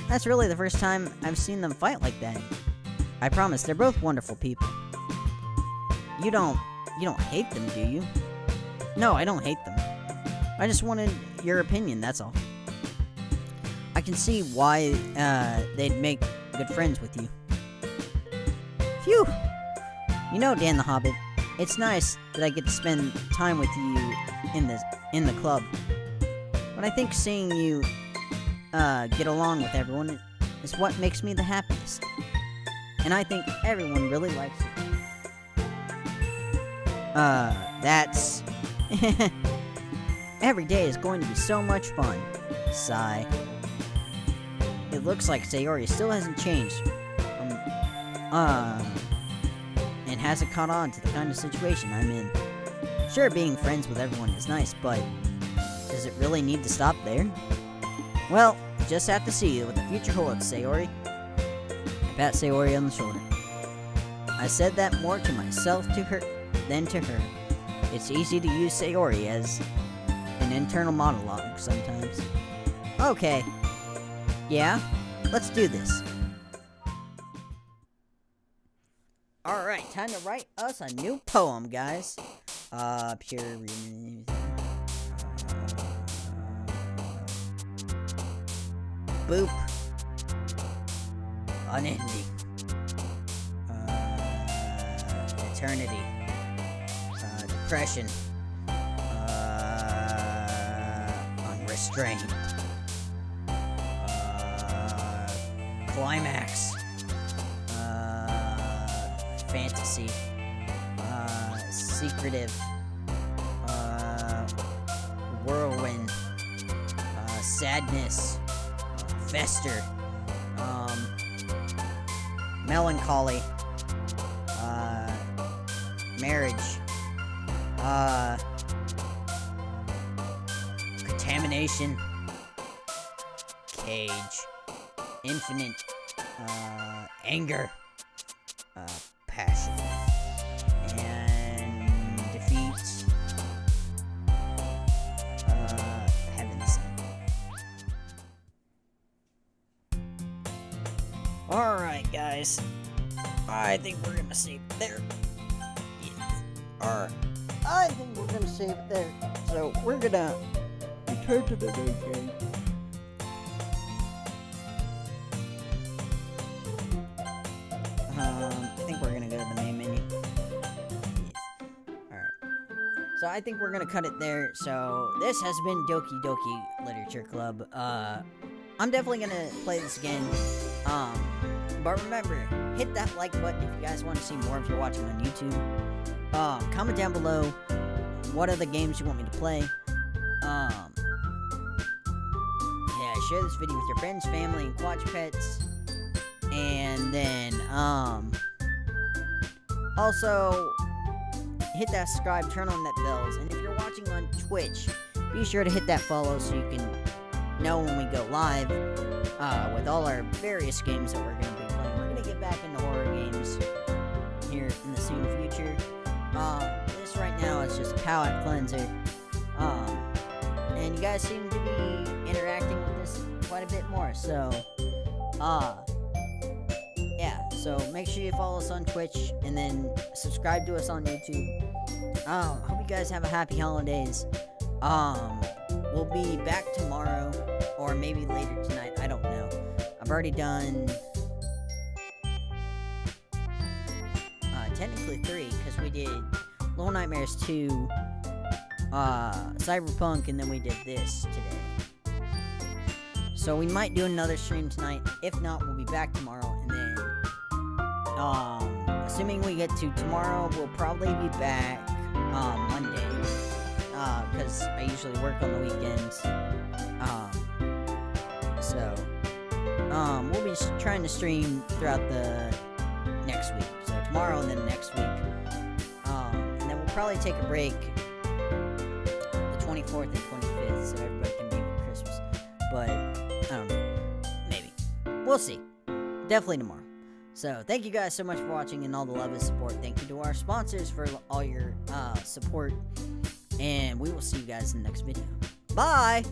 That's really the first time I've seen them fight like that. I promise, they're both wonderful people. You don't hate them, do you? No, I don't hate them. I just wanted your opinion, that's all. I can see why they'd make good friends with you. Phew! You know, Dan the Hobbit, it's nice that I get to spend time with you in the club. But I think seeing you get along with everyone is what makes me the happiest. And I think everyone really likes you. That's... Every day is going to be so much fun. Sigh. It looks like Sayori still hasn't changed and hasn't caught on to the kind of situation I'm in. Sure, being friends with everyone is nice, but does it really need to stop there? Well, just have to see what the future holds, Sayori. I pat Sayori on the shoulder. I said that more to myself than to her. It's easy to use Sayori as an internal monologue sometimes. Okay. Yeah? Let's do this. Alright, time to write us a new poem, guys. Pure... Boop. Unending. Eternity. Depression. Unrestrained. Climax. Fantasy. Secretive. Whirlwind. Sadness. Fester. Melancholy. Marriage. Contamination. Cage. Infinite. Anger. Passion. And defeat. Heaven sent. Alright, guys. I think we're gonna save it there. Yes. I think we're gonna save it there. So we're gonna return to the main game. I think we're gonna go to the main menu. Yes. Alright. So I think we're gonna cut it there. So this has been Doki Doki Literature Club. I'm definitely gonna play this again. But remember, hit that like button if you guys want to see more if you're watching on YouTube. Comment down below what other games you want me to play. Um, yeah, share this video with your friends, family, and quatch pets. And then, also, hit that subscribe, turn on that bells. And if you're watching on Twitch, be sure to hit that follow so you can know when we go live with all our various games that we're going to be playing. We're going to get back into horror games here in the soon future. This right now is just a palate cleanser. And you guys seem to be interacting with this quite a bit more. So, yeah. So make sure you follow us on Twitch and then subscribe to us on YouTube. Hope you guys have a happy holidays. We'll be back tomorrow or maybe later tonight. I don't know. I've already done technically 3 because we did Little Nightmares 2, Cyberpunk, and then we did this today. So we might do another stream tonight. If not, we'll be back tomorrow, and then assuming we get to tomorrow, we'll probably be back Monday, because I usually work on the weekends. We'll be trying to stream throughout the next week. So tomorrow and then next week. And then we'll probably take a break the 24th and 25th so everybody can be with Christmas. But, I don't know. Maybe. We'll see. Definitely tomorrow. So, thank you guys so much for watching and all the love and support. Thank you to our sponsors for all your support. And we will see you guys in the next video. Bye!